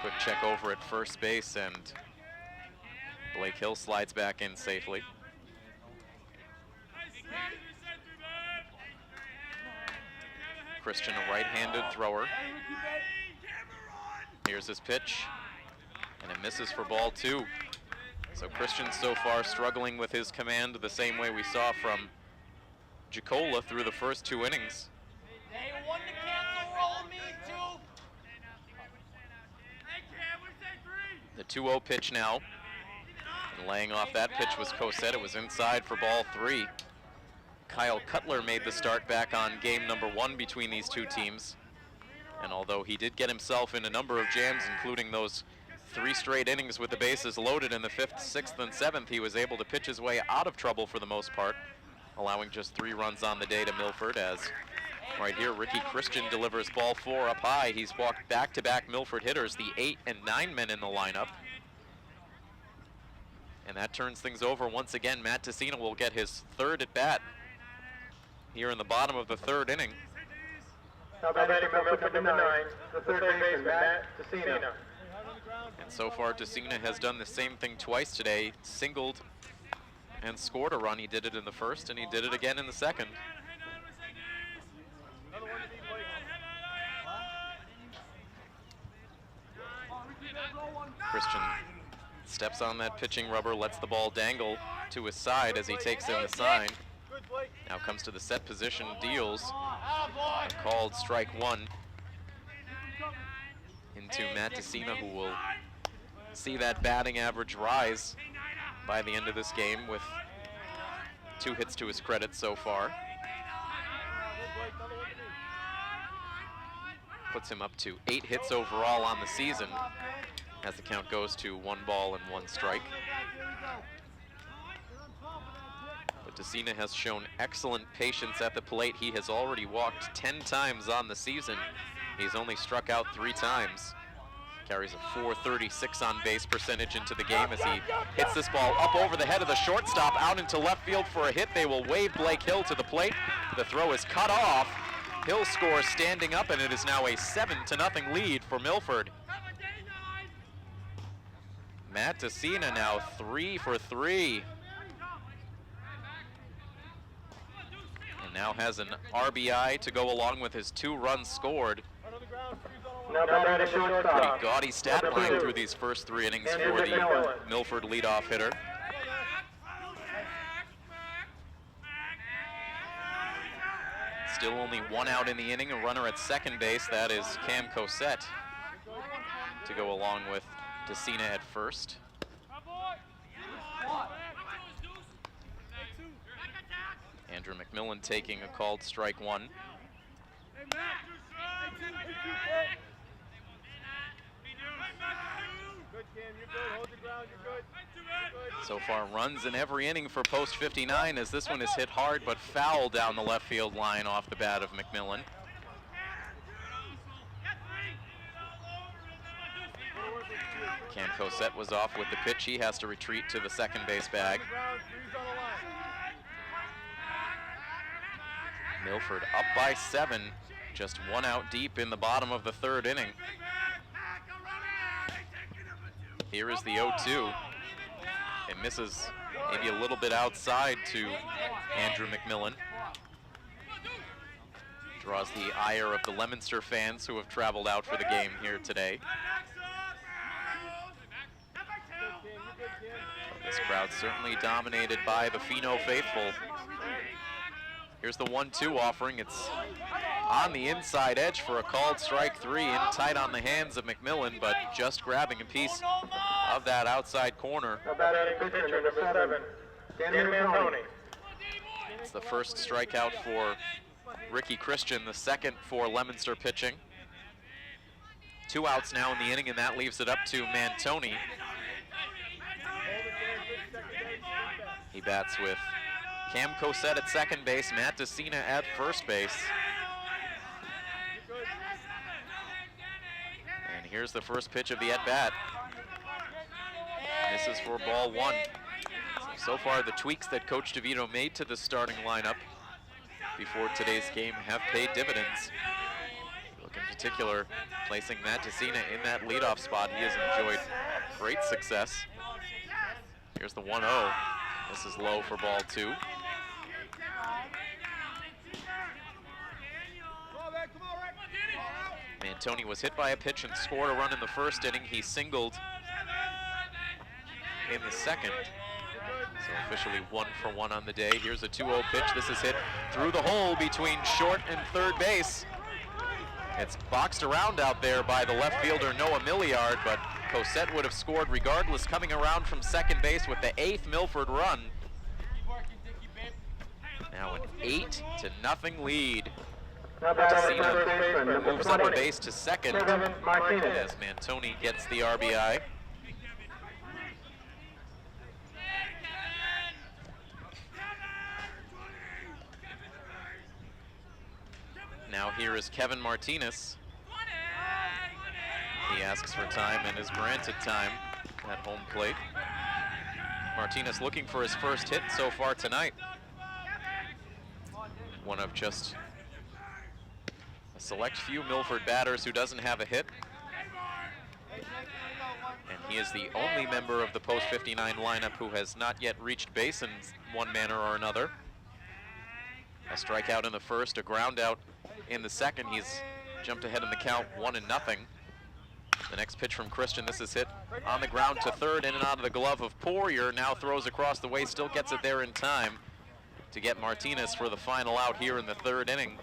Quick check over at first base, and Blake Hill slides back in safely. Christian, a right-handed thrower. Here's his pitch, and it misses for ball 2. So Christian so far struggling with his command the same way we saw from Jacola through the first 2 innings. They won the cancel roll, me too. The 2-0 pitch now. And laying off that pitch was Cosette. It was inside for ball 3. Kyle Cutler made the start back on game number 1 between these 2 teams. And although he did get himself in a number of jams, including those 3 straight innings with the bases loaded in the 5th, 6th, and 7th, he was able to pitch his way out of trouble for the most part, allowing just 3 runs on the day to Milford, as right here Ricky Christian delivers ball 4 up high. He's walked back-to-back Milford hitters, the 8 and 9 men in the lineup. And that turns things over once again. Matt Tessina will get his 3rd at bat here in the bottom of the 3rd inning. Now batting Milford number 9, the 3rd baseman, Matt Tessina. And so far, Tessina has done the same thing twice today, singled and scored a run. He did it in the 1st, and he did it again in the 2nd. Christian steps on that pitching rubber, lets the ball dangle to his side as he takes in the sign. Now comes to the set position, deals, a called strike 1 into Matt Tessina, who will see that batting average rise by the end of this game with 2 hits to his credit so far. Puts him up to 8 hits overall on the season as the count goes to 1 ball and 1 strike. But Tessina has shown excellent patience at the plate. He has already walked 10 times on the season. He's only struck out 3 times. Carries a .436 on base percentage into the game as he hits this ball up over the head of the shortstop, out into left field for a hit. They will wave Blake Hill to the plate. The throw is cut off. Hill scores standing up, and it is now a 7-0 lead for Milford. Matt Tessina now 3 for 3. And now has an RBI to go along with his 2 runs scored. Pretty gaudy stat line through these first 3 innings for the Milford leadoff hitter. Still only 1 out in the inning, a runner at second base. That is Cam Cosette to go along with Tessina at first. Andrew McMillan taking a called strike 1. So far, runs in every inning for post 59, as this one is hit hard but foul down the left field line off the bat of McMillan. Cam Cosette was off with the pitch. He has to retreat to the second base bag. Milford up by 7, just 1 out deep in the bottom of the 3rd inning. Here is the 0-2. It misses maybe a little bit outside to Andrew McMillan. Draws the ire of the Leominster fans who have traveled out for the game here today. This crowd certainly dominated by the Fino faithful. Here's the 1-2 offering. It's on the inside edge for a called strike 3 and tight on the hands of McMillan, but just grabbing a piece of that outside corner. It's the first strikeout for Ricky Christian, the second for Leominster pitching. 2 outs now in the inning, and that leaves it up to Mantoni. He bats with Cam Cosette at second base, Matt Tessina at first base. And here's the first pitch of the at-bat. This is for ball 1. So far, the tweaks that Coach DeVito made to the starting lineup before today's game have paid dividends. Look in particular, placing Matt Tessina in that leadoff spot. He has enjoyed great success. Here's the 1-0. This is low for ball 2. Mantoni was hit by a pitch and scored a run in the first inning. He singled in the second. So officially 1 for 1 on the day. Here's a 2-0 pitch. This is hit through the hole between short and third base. It's boxed around out there by the left fielder Noah Milliard, but Cosette would have scored regardless, coming around from second base with the 8th Milford run. Now an 8-0 lead. Tessina moves up a base to second as Mantoni gets the RBI. Now here is Kevin Martinez. He asks for time and is granted time at home plate. Martinez looking for his first hit so far tonight. One of just a select few Milford batters who doesn't have a hit. And he is the only member of the post-59 lineup who has not yet reached base in one manner or another. A strikeout in the first, a ground out in the second. He's jumped ahead in the count 1-0. The next pitch from Christian, this is hit on the ground to third, in and out of the glove of Poirier. Now throws across the way, still gets it there in time to get Martinez for the final out here in the 3rd inning.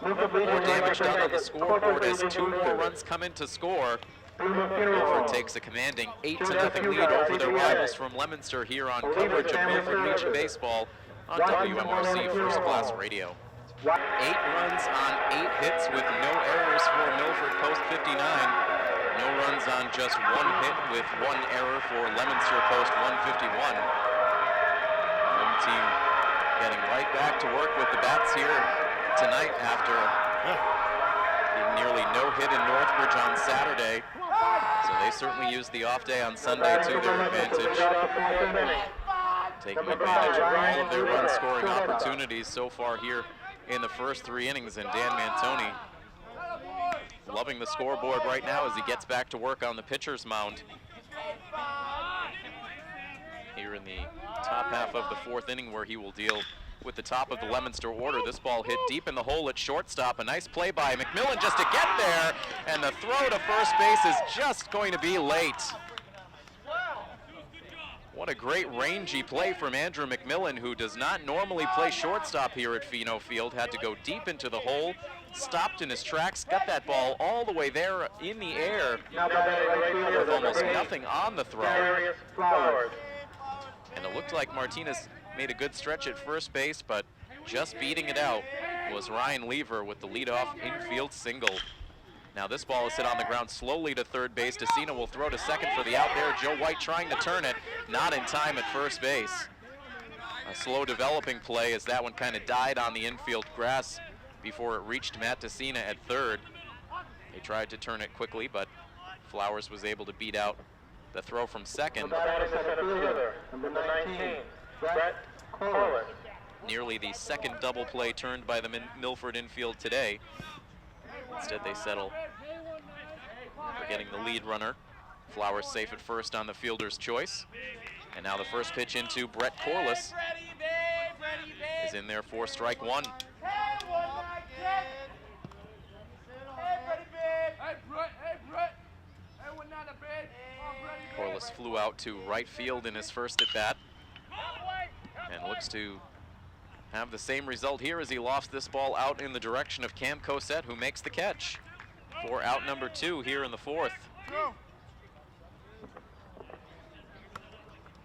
More damage done on the scoreboard as 2 more runs come in to score. Milford takes a commanding 8-0 lead over their rivals from Leominster here on coverage of Milford Legion baseball on WMRC First Class Radio. 8 runs on 8 hits with no errors for Milford post 59. No runs on just 1 hit with 1 error for Leominster post 151. Home team getting right back to work with the bats here tonight after the nearly no hit in Northbridge on Saturday, so they certainly used the off day on Sunday to their advantage, taking advantage of all of their run-scoring opportunities so far here in the first 3 innings. And Dan Mantoni loving the scoreboard right now as he gets back to work on the pitcher's mound. Here in the top half of the 4th inning, where he will deal with the top of the Leominster order. This ball hit deep in the hole at shortstop. A nice play by McMillan just to get there, and the throw to first base is just going to be late. What a great rangy play from Andrew McMillan, who does not normally play shortstop here at Pheno Field. Had to go deep into the hole, stopped in his tracks, got that ball all the way there in the air with almost nothing on the throw. And it looked like Martinez made a good stretch at first base, but just beating it out was Ryan Lever with the leadoff infield single. Now this ball is hit on the ground slowly to third base. DeCina will throw to second for the out there. Joe White trying to turn it, not in time at first base. A slow developing play as that one kind of died on the infield grass before it reached Matt DeCina at third. They tried to turn it quickly, but Flowers was able to beat out the throw from second. Number 19, Brett Corliss. Nearly the second double play turned by the Milford infield today. Instead they settle for getting the lead runner. Flowers safe at first on the fielder's choice. And now the first pitch into Brett Corliss is in there for strike one. Corliss flew out to right field in his first at bat and looks to have the same result here as he lofts this ball out in the direction of Cam Cosette, who makes the catch for out number 2 here in the 4th.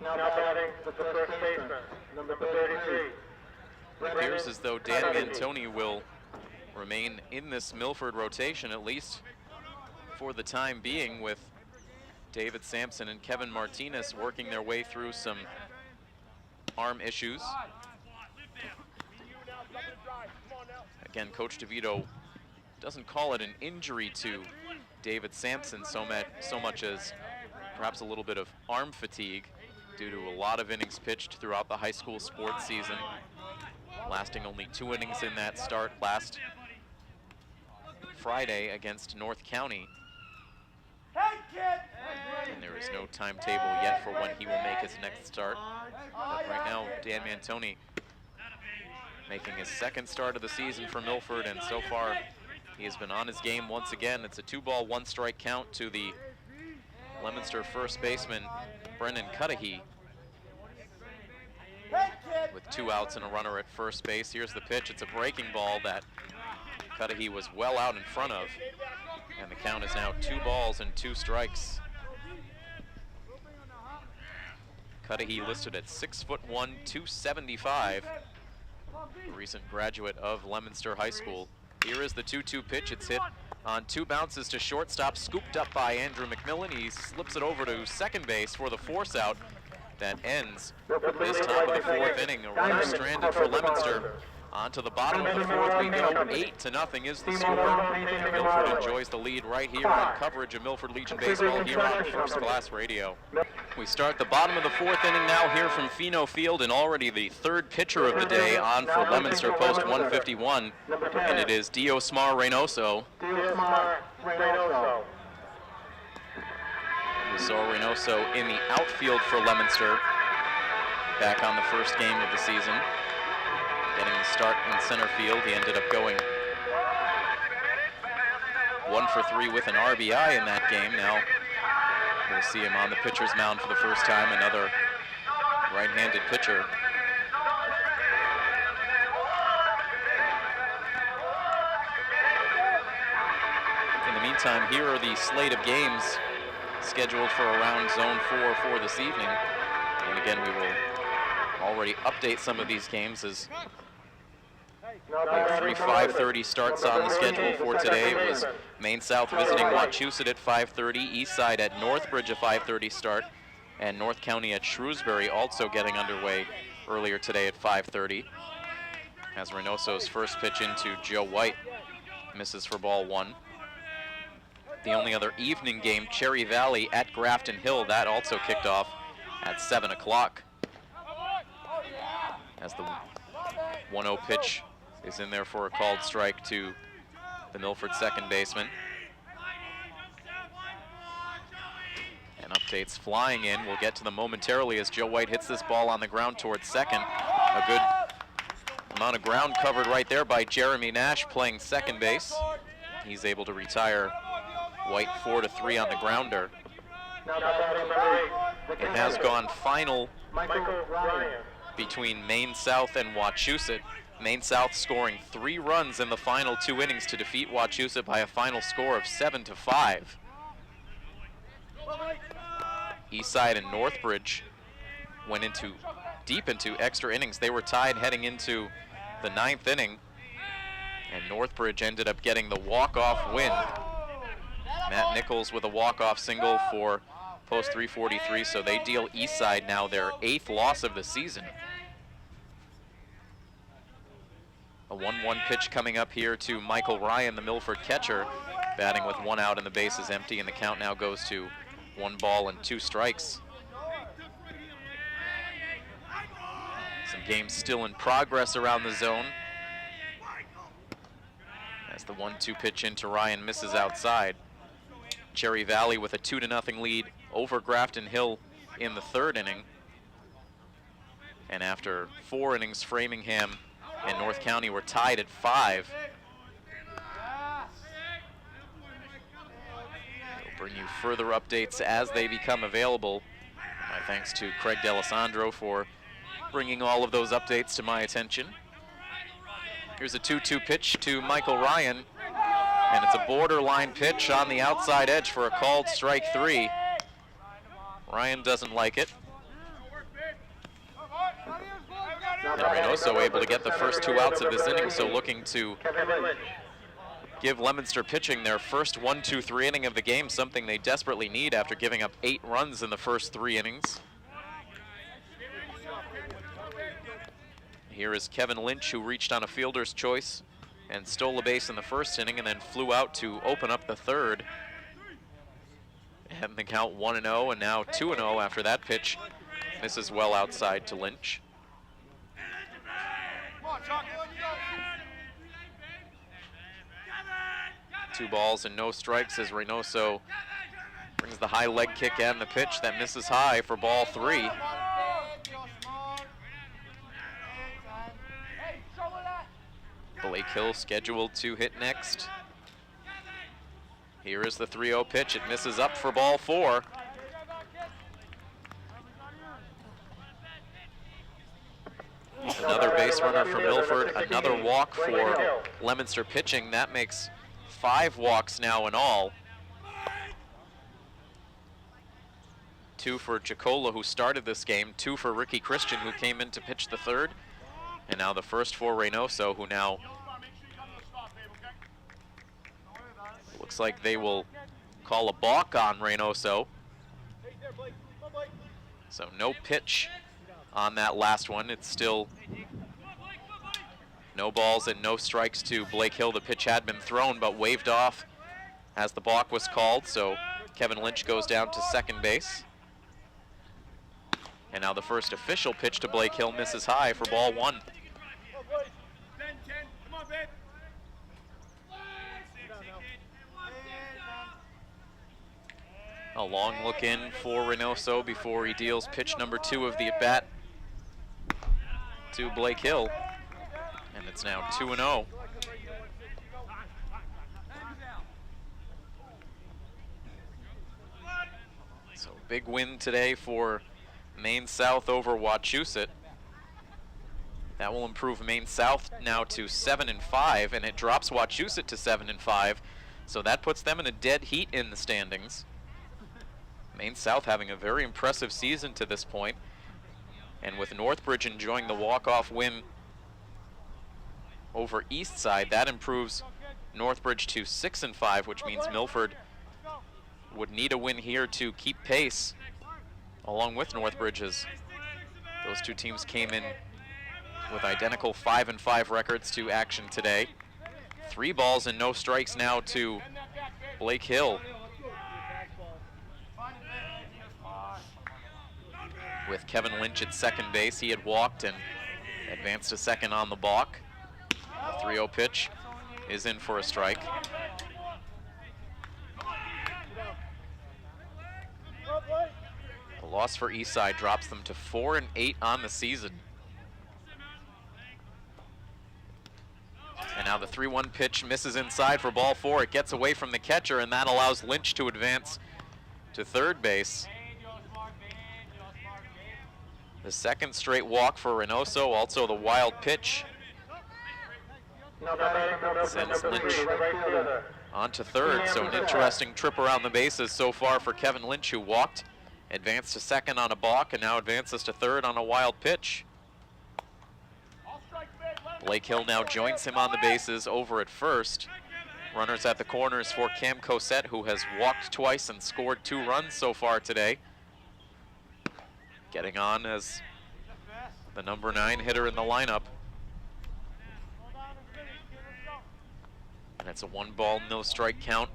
Now batting the first baseman, number 33. It appears as though Dan Mantoni will remain in this Milford rotation, at least for the time being, with David Sampson and Kevin Martinez working their way through some arm issues. Again, Coach DeVito doesn't call it an injury to David Sampson so much as perhaps a little bit of arm fatigue due to a lot of innings pitched throughout the high school sports season, lasting only 2 innings in that start last Friday against North County. And there is no timetable yet for when he will make his next start. But right now, Dan Mantoni making his 2nd start of the season for Milford, and so far he has been on his game once again. It's a 2-ball, 1-strike count to the Leominster first baseman, Brennan Cudahy, with 2 outs and a runner at first base. Here's the pitch. It's a breaking ball that Cudahy was well out in front of, and the count is now 2 balls and 2 strikes. Cudahy listed at 6'1", 275. A recent graduate of Leominster High School. Here is the 2-2 pitch. It's hit on 2 bounces to shortstop, scooped up by Andrew McMillan. He slips it over to second base for the force out that ends this top of the 4th inning. A runner stranded for Leominster. On to the bottom of the 4th we go. 8-0 is the score. Milford enjoys the lead right here on coverage of Milford Legion Baseball here on First Class Radio. We start the bottom of the 4th inning now here from Pheno Field, and already the 3rd pitcher of the day on for Leominster post 151, and it is Diosmar Reynoso. We saw Reynoso in the outfield for Leominster back on the first game of the season. Getting the start in center field, he ended up going 1 for 3 with an RBI in that game. Now we'll see him on the pitcher's mound for the first time, another right-handed pitcher. In the meantime, here are the slate of games scheduled for around Zone 4 for this evening. And again, we will already update some of these games as we have 3 5:30 starts on the schedule for today. It was Maine South visiting Wachusett at 5:30, Eastside at Northbridge a 5:30 start, and North County at Shrewsbury also getting underway earlier today at 5:30. As Reynoso's first pitch into Joe White misses for ball 1. The only other evening game, Cherry Valley at Grafton Hill, that also kicked off at 7 o'clock. As the 1-0 pitch is in there for a called strike to the Milford second baseman. And updates flying in. We'll get to them momentarily as Joe White hits this ball on the ground towards second. A good amount of ground covered right there by Jeremy Nash playing second base. He's able to retire White 4-3 on the grounder. It has gone final between Maine South and Wachusett. Maine South scoring 3 runs in the final 2 innings to defeat Wachusett by a final score of 7-5. Eastside and Northbridge went deep into extra innings. They were tied heading into the 9th inning, and Northbridge ended up getting the walk-off win. Matt Nichols with a walk-off single for post 343, so they deal Eastside now their 8th loss of the season. A 1-1 pitch coming up here to Michael Ryan, the Milford catcher, batting with 1 out and the bases empty, and the count now goes to 1 ball and 2 strikes. Some games still in progress around the zone. As the 1-2 pitch into Ryan misses outside. Cherry Valley with a 2-0 lead over Grafton Hill in the 3rd inning. And after 4 innings, Framingham and North County were tied at 5. We'll bring you further updates as they become available. My thanks to Craig D'Alessandro for bringing all of those updates to my attention. Here's a 2-2 pitch to Michael Ryan, and it's a borderline pitch on the outside edge for a called strike 3. Ryan doesn't like it. And Reynoso able to get the first 2 outs of this inning, so looking to give Leominster pitching their first 1-2-3 inning of the game, something they desperately need after giving up 8 runs in the first 3 innings. Here is Kevin Lynch, who reached on a fielder's choice and stole a base in the 1st inning and then flew out to open up the 3rd. And the count 1-0 and now 2-0 after that pitch. Misses well outside to Lynch. 2 balls and no strikes as Reynoso brings the high leg kick and the pitch that misses high for ball 3. Blake Hill scheduled to hit next. Here is the 3-0 pitch. It misses up for ball 4. Another base runner for Milford, another walk for Leominster pitching. That makes 5 walks now in all. 2 for Jacola, who started this game, 2 for Ricky Christian, who came in to pitch the 3rd. And now the first for Reynoso, who now looks like they will call a balk on Reynoso. So no pitch on that last one. It's still no balls and no strikes to Blake Hill. The pitch had been thrown but waved off as the balk was called. So Kevin Lynch goes down to second base. And now the first official pitch to Blake Hill misses high for ball 1. A long look in for Reynoso before he deals pitch number 2 of the at-bat to Blake Hill. And it's now 2-0. So big win today for Maine South over Wachusett. That will improve Maine South now to 7-5, and it drops Wachusett to 7-5. So that puts them in a dead heat in the standings. Maine South having a very impressive season to this point. And with Northbridge enjoying the walk-off win over Eastside, that improves Northbridge to 6-5, which means Milford would need a win here to keep pace along with Northbridge, as those 2 teams came in with identical 5-5 records to action today. 3 balls and no strikes now to Blake Hill with Kevin Lynch at second base. He had walked and advanced to second on the balk. The 3-0 pitch is in for a strike. The loss for Eastside drops them to 4-8 on the season. And now the 3-1 pitch misses inside for ball 4. It gets away from the catcher, and that allows Lynch to advance to third base. The second straight walk for Reynoso, also the wild pitch sends Lynch on to third. So an interesting trip around the bases so far for Kevin Lynch, who walked, advanced to second on a balk, and now advances to third on a wild pitch. Blake Hill now joins him on the bases over at first. Runners at the corners for Cam Cosette, who has walked twice and scored 2 runs so far today. Getting on as the number 9 hitter in the lineup. And it's a 1-ball, no strike count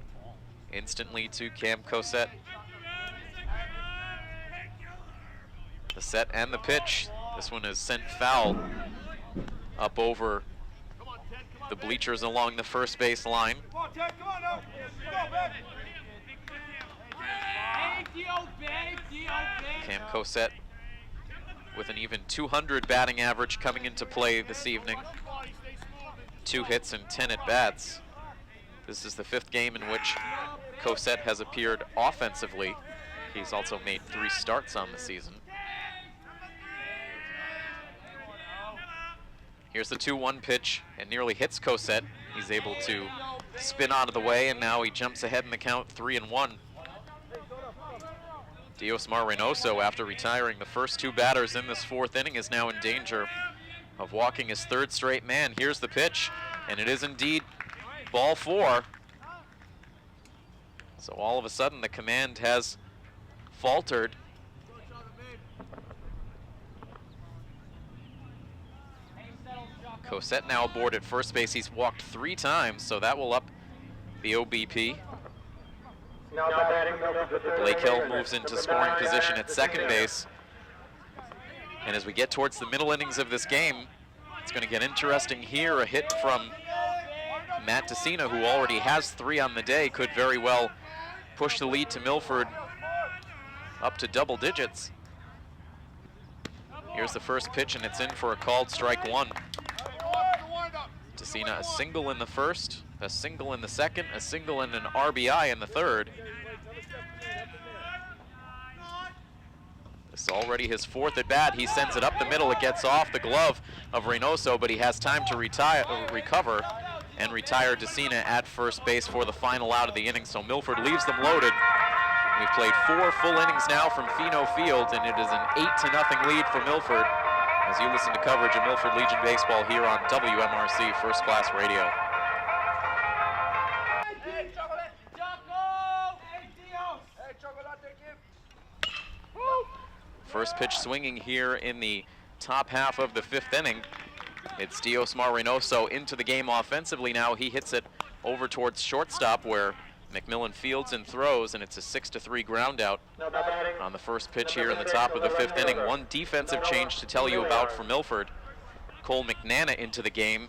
instantly to Cam Cosette. The set and the pitch. This one is sent foul up over the bleachers along the first base line. Cam Cosette with an even .200 batting average coming into play this evening. 2 hits and 10 at-bats. This is the 5th game in which Cosette has appeared offensively. He's also made 3 starts on the season. Here's the 2-1 pitch, and nearly hits Cosette. He's able to spin out of the way, and now he jumps ahead in the count 3-1. Diosmar Reynoso, after retiring the first 2 batters in this 4th inning, is now in danger of walking his 3rd straight man. Here's the pitch, and it is indeed ball 4. So all of a sudden the command has faltered. Cosette now aboard at first base. He's walked 3 times, so that will up the OBP. Blake Hill moves into scoring position at second base. And as we get towards the middle innings of this game, it's going to get interesting here. A hit from Matt DeCina, who already has 3 on the day, could very well push the lead to Milford up to double digits. Here's the first pitch, and it's in for a called strike 1. DeCina a single in the first, a single in the second, a single and an RBI in the third. This is already his 4th at bat. He sends it up the middle. It gets off the glove of Reynoso, but he has time to recover and retire DeCina at first base for the final out of the inning. So Milford leaves them loaded. We've played 4 full innings now from Fino Field, and it is an 8-0 lead for Milford as you listen to coverage of Milford Legion Baseball here on WMRC First Class Radio. First pitch swinging here in the top half of the 5th inning. It's Diosmar Reynoso into the game offensively now. He hits it over towards shortstop where McMillan fields and throws, and it's a 6-3 ground out on the first pitch here in the top of the 5th inning. One defensive change to tell you about for Milford. Cole McNana into the game,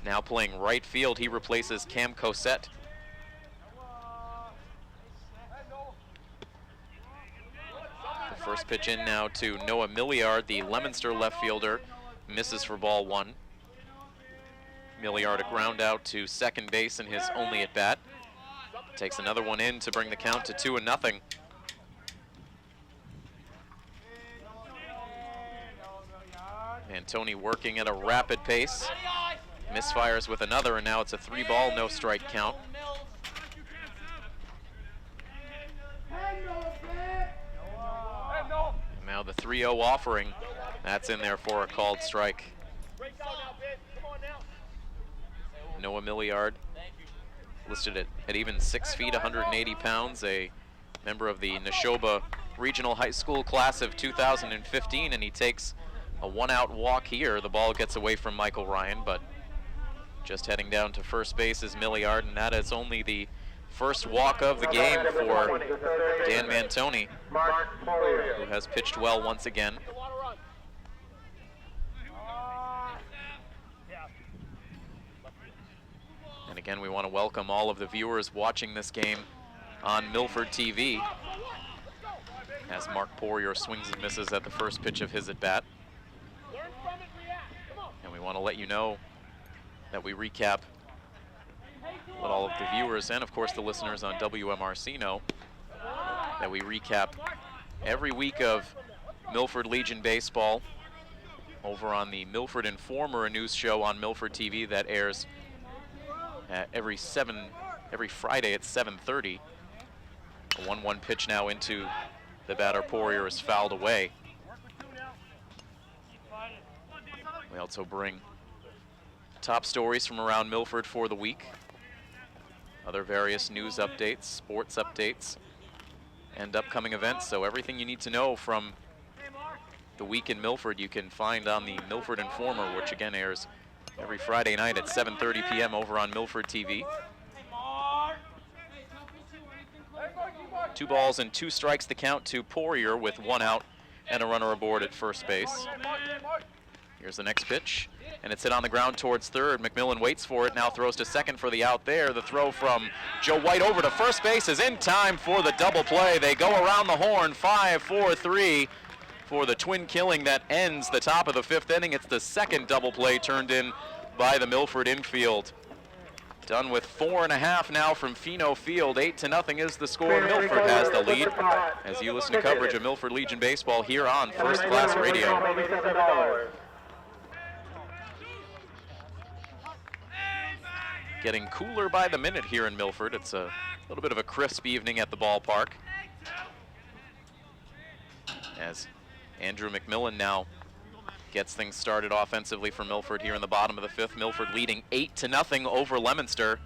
now playing right field. He replaces Cam Cosette. The first pitch in now to Noah Milliard, the Leominster left fielder, misses for ball 1. Milliard a ground out to second base in his only at bat. Takes another one in to bring the count to 2-0. And Tony working at a rapid pace. Misfires with another, and now it's a 3-ball, no strike count. And now the 3-0 offering. That's in there for a called strike. Noah Milliard, listed at even 6 feet, 180 pounds, a member of the Neshoba Regional High School class of 2015, and he takes a 1-out walk here. The ball gets away from Michael Ryan, but just heading down to first base is Milliard, and that is only the first walk of the game for Dan Mantoni, who has pitched well once again. And again, we want to welcome all of the viewers watching this game on Milford TV as Mark Poirier swings and misses at the first pitch of his at-bat. And we want to let you know that we recap, let all of the viewers and of course the listeners on WMRC know that we recap every week of Milford Legion baseball over on the Milford Informer, a news show on Milford TV that airs every Friday at 7:30. A 1-1 pitch now into the batter. Poirier is fouled away. We also bring top stories from around Milford for the week, other various news updates, sports updates, and upcoming events. So everything you need to know from the week in Milford you can find on the Milford Informer, which again airs every Friday night at 7:30 p.m. over on Milford TV. 2 balls and 2 strikes the count to Poirier with 1 out and a runner aboard at first base. Here's the next pitch, and it's hit on the ground towards third. McMillan waits for it, now throws to second for the out there. The throw from Joe White over to first base is in time for the double play. They go around the horn, 5-4-3 for the twin killing that ends the top of the 5th inning. It's the second double play turned in by the Milford infield. Done with 4.5 now from Pheno Field. 8-0 is the score. Milford has the lead as you listen to coverage of Milford Legion baseball here on First Class Radio. Getting cooler by the minute here in Milford. It's a little bit of a crisp evening at the ballpark, as Andrew McMillan now gets things started offensively for Milford here in the bottom of the 5th. Milford leading 8-0 over Leominster.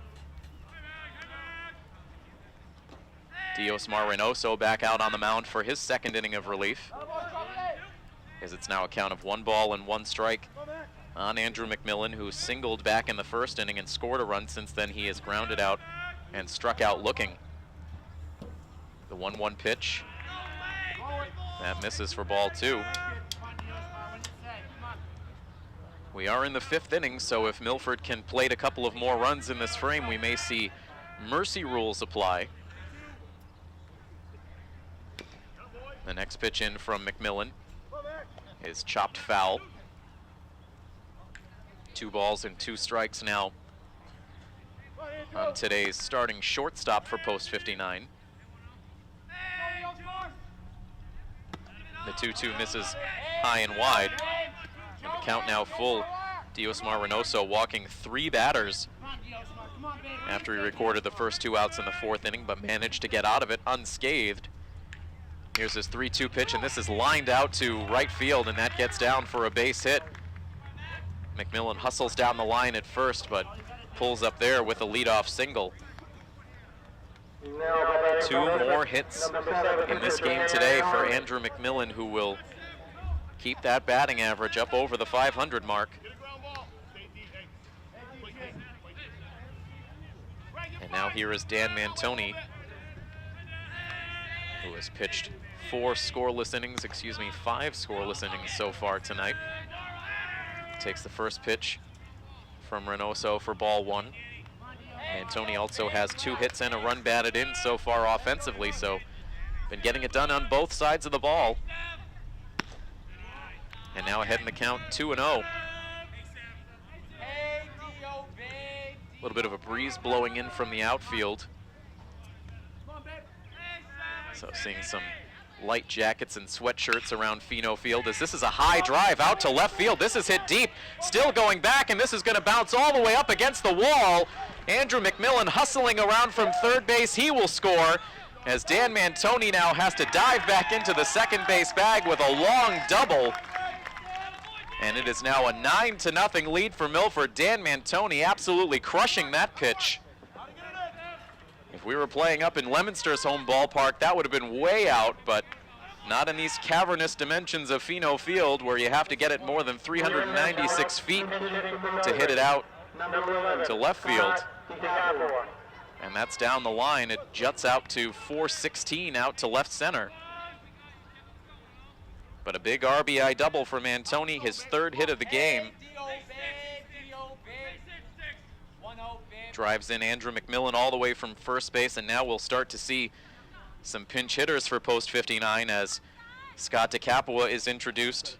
Diosmar Reynoso back out on the mound for his second inning of relief, as it's now a count of 1 ball and 1 strike on Andrew McMillan, who singled back in the first inning and scored a run. Since then he has grounded out and struck out looking. The 1-1 pitch, that misses for ball 2. We are in the 5th inning, so if Milford can plate a couple of more runs in this frame, we may see mercy rules apply. The next pitch in from McMillan is chopped foul. 2 balls and 2 strikes now on today's starting shortstop for post 59. The 2-2 misses high and wide. And the count now full. Diosmar Reynoso walking 3 batters after he recorded the first 2 outs in the 4th inning, but managed to get out of it unscathed. Here's his 3-2 pitch, and this is lined out to right field, and that gets down for a base hit. McMillan hustles down the line at first, but pulls up there with a leadoff single. 2 more hits in this game today for Andrew McMillan, who will keep that batting average up over the 500 mark. And now here is Dan Mantoni, who has pitched 5 scoreless innings so far tonight. Takes the first pitch from Reynoso for ball 1. Mantoni also has 2 hits and a run batted in so far offensively, so been getting it done on both sides of the ball. And now ahead in the count, 2-0. A little bit of a breeze blowing in from the outfield. So seeing some light jackets and sweatshirts around Pheno Field, as this is a high drive out to left field. This is hit deep, still going back, and this is going to bounce all the way up against the wall. Andrew McMillan hustling around from third base. He will score, as Dan Mantoni now has to dive back into the second base bag with a long double. And it is now a 9-0 lead for Milford. Dan Mantoni absolutely crushing that pitch. If we were playing up in Leominster's home ballpark, that would have been way out, but not in these cavernous dimensions of Pheno Field, where you have to get it more than 396 feet to hit it out to left field. And that's down the line. It juts out to 416 out to left center. But a big RBI double from Antoni, his third hit of the game. Drives in Andrew McMillan all the way from first base, and now we'll start to see some pinch hitters for post 59 as Scott DeCapua is introduced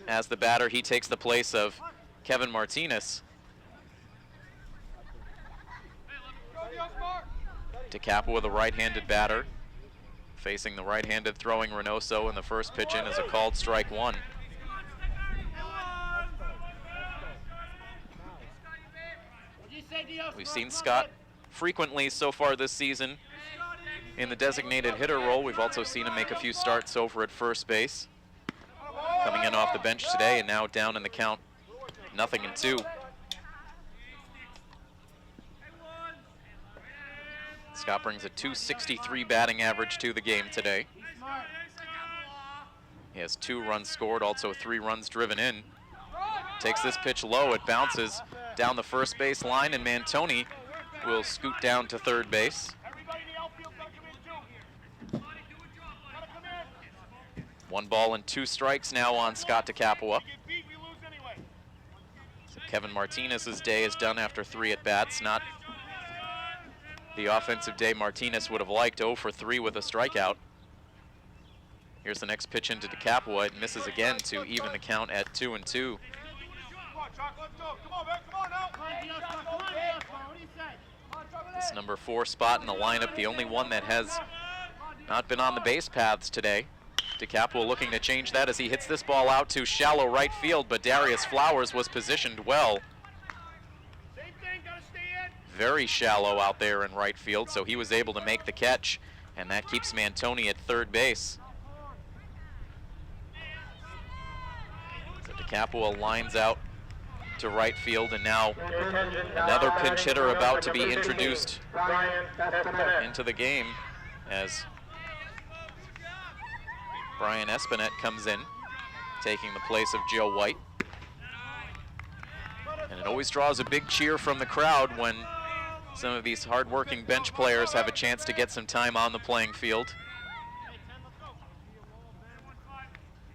as the batter. He takes the place of Kevin Martinez. DeCapua, the right-handed batter, facing the right-handed throwing Reynoso, and the first pitch in is a called strike one. We've seen Scott frequently so far this season in the designated hitter role. We've also seen him make a few starts over at first base. Coming in off the bench today and now down in the count, 0-2. Scott brings a .263 batting average to the game today. He has 2 runs scored, also 3 runs driven in. Takes this pitch low, it bounces down the first base line, and Antoni will scoot down to third base. 1 ball and 2 strikes now on Scott DeCapua. So Kevin Martinez's day is done after 3 at-bats. Not the offensive day Martinez would have liked, 0 for 3 with a strikeout. Here's the next pitch into DeCapua. It misses again to even the count at 2-2. This number 4 spot in the lineup, the only one that has not been on the base paths today. DeCapua looking to change that as he hits this ball out to shallow right field, but Darius Flowers was positioned well. Very shallow out there in right field, so he was able to make the catch, and that keeps Antoni at third base. So DeCapua lines out to right field, and now another pinch hitter about to be introduced into the game as Brian Espinette comes in, taking the place of Joe White. And it always draws a big cheer from the crowd when some of these hard-working bench players have a chance to get some time on the playing field.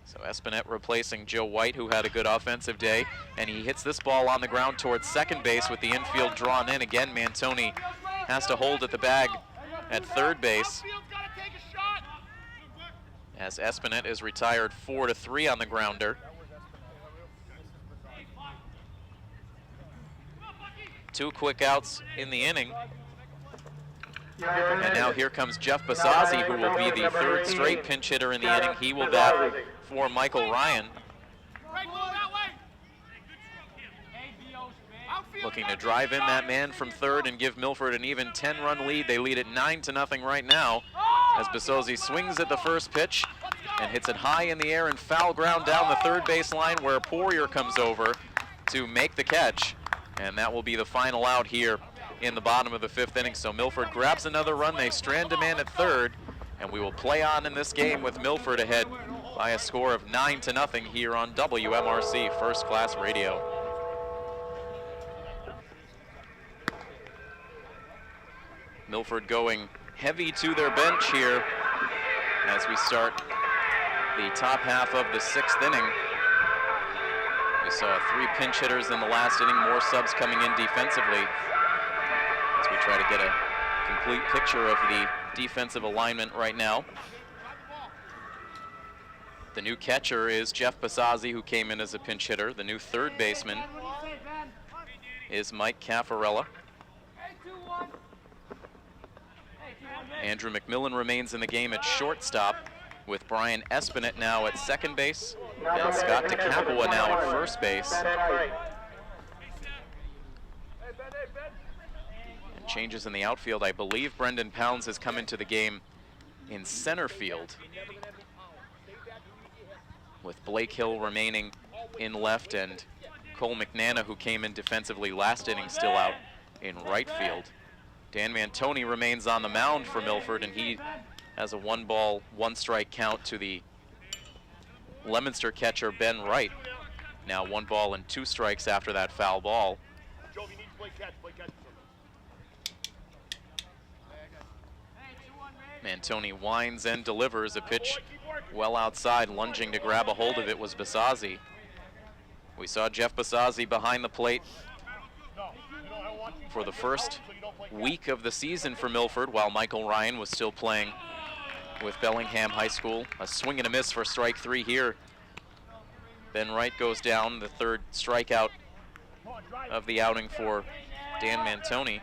So Espinette replacing Joe White, who had a good offensive day, and he hits this ball on the ground towards second base with the infield drawn in. Again, Antoni has to hold at the bag at third base, as Espinette is retired 4-3 on the grounder. 2 quick outs in the inning. And now here comes Jeff Basazzi, who will be the 3rd straight pinch hitter in the inning. He will bat for Michael Ryan. Looking to drive in that man from third and give Milford an even 10-run lead. They lead at 9-0 right now as Basazzi swings at the first pitch and hits it high in the air and foul ground down the third base line, where Poirier comes over to make the catch. And that will be the final out here in the bottom of the 5th inning. So Milford grabs another run. They strand a man at third, and we will play on in this game with Milford ahead by a score of 9-0 here on WMRC First Class Radio. Milford going heavy to their bench here as we start the top half of the 6th inning. We saw 3 pinch hitters in the last inning, more subs coming in defensively as we try to get a complete picture of the defensive alignment right now. The new catcher is Jeff Basazzi, who came in as a pinch hitter. The new third baseman is Mike Caffarella. Andrew McMillan remains in the game at shortstop, with Brian Espinette now at second base and Scott DeCapua now at first base. And changes in the outfield. I believe Brendan Pounds has come into the game in center field, with Blake Hill remaining in left and Cole McNana, who came in defensively last inning, still out in right field. Dan Antoni remains on the mound for Milford, and he has a 1-ball, 1-strike count to the Leominster catcher Ben Wright. Now 1 ball and 2 strikes after that foul ball. Mantoni winds and delivers a pitch well outside. Lunging to grab a hold of it was Basazzi. We saw Jeff Basazzi behind the plate for the first week of the season for Milford while Michael Ryan was still playing with Bellingham High School. A swing and a miss for strike 3 here. Ben Wright goes down, the third strikeout of the outing for Dan Mantoni.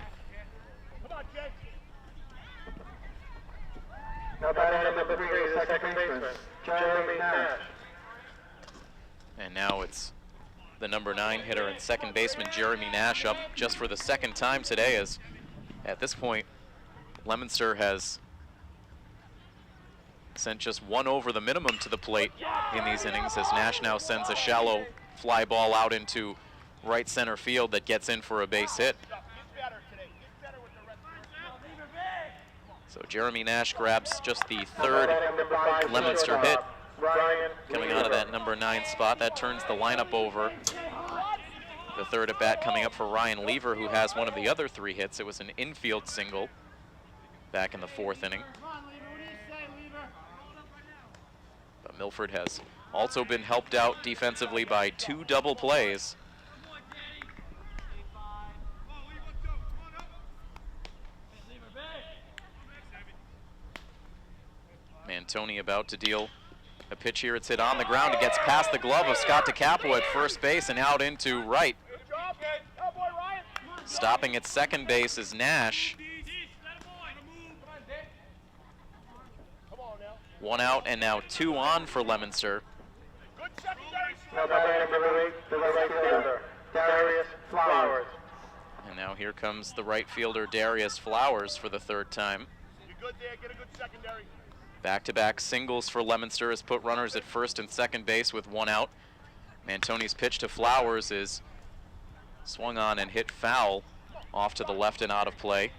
Now batting number 3 is second baseman, Jeremy Nash. And now it's the number 9 hitter and second baseman Jeremy Nash up just for the second time today, as at this point Leominster has sent just one over the minimum to the plate in these innings, as Nash now sends a shallow fly ball out into right center field that gets in for a base hit. So Jeremy Nash grabs just the third Leominster hit coming out of that number 9 spot. That turns the lineup over. The third at bat coming up for Ryan Lever, who has one of the other 3 hits. It was an infield single back in the 4th inning. But Milford has also been helped out defensively by 2 double plays. Mantoni about to deal a pitch here. It's hit on the ground. It gets past the glove of Scott DeCapua at first base and out into right. Stopping at second base is Nash. 1 out and now 2 on for Leominster. Now batting number 8 is the right fielder, Darius Flowers. And now here comes the right fielder Darius Flowers for the 3rd time. You're good there, get a good secondary. Back-to-back singles for Leominster has put runners at first and second base with 1 out. Mantoni's pitch to Flowers is swung on and hit foul off to the left and out of play.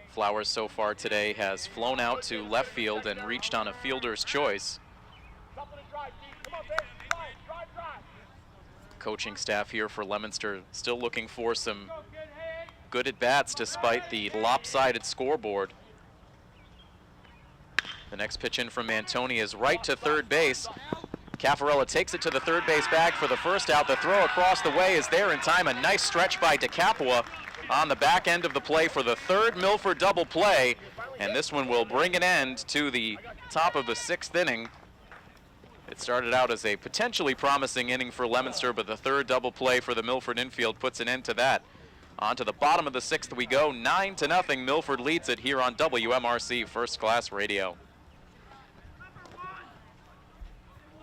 Flowers so far today has flown out to left field and reached on a fielder's choice. Coaching staff here for Leominster still looking for some good at-bats despite the lopsided scoreboard. The next pitch in from Mantoni is right to third base. Caffarella takes it to the third base bag for the first out. The throw across the way is there in time. A nice stretch by DeCapua on the back end of the play for the 3rd Milford double play. And this one will bring an end to the top of the 6th inning. It started out as a potentially promising inning for Leominster, but the 3rd double play for the Milford infield puts an end to that. On to the bottom of the 6th we go. 9-0. Milford leads it here on WMRC First Class Radio.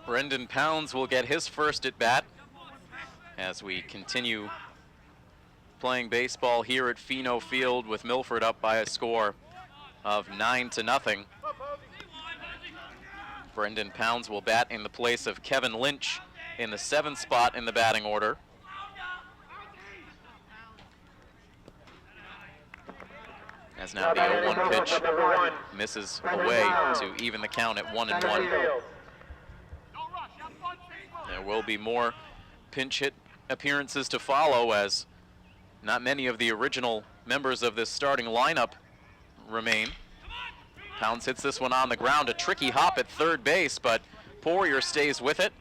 Brendan Pounds will get his first at bat as we continue playing baseball here at Pheno Field with Milford up by a score of 9-0. Brendan Pounds will bat in the place of Kevin Lynch in the 7th spot in the batting order. As now the 0-1 pitch misses away to even the count at 1-1. There will be more pinch hit appearances to follow, as not many of the original members of this starting lineup remain. Pounds hits this one on the ground, a tricky hop at third base, but Poirier stays with it.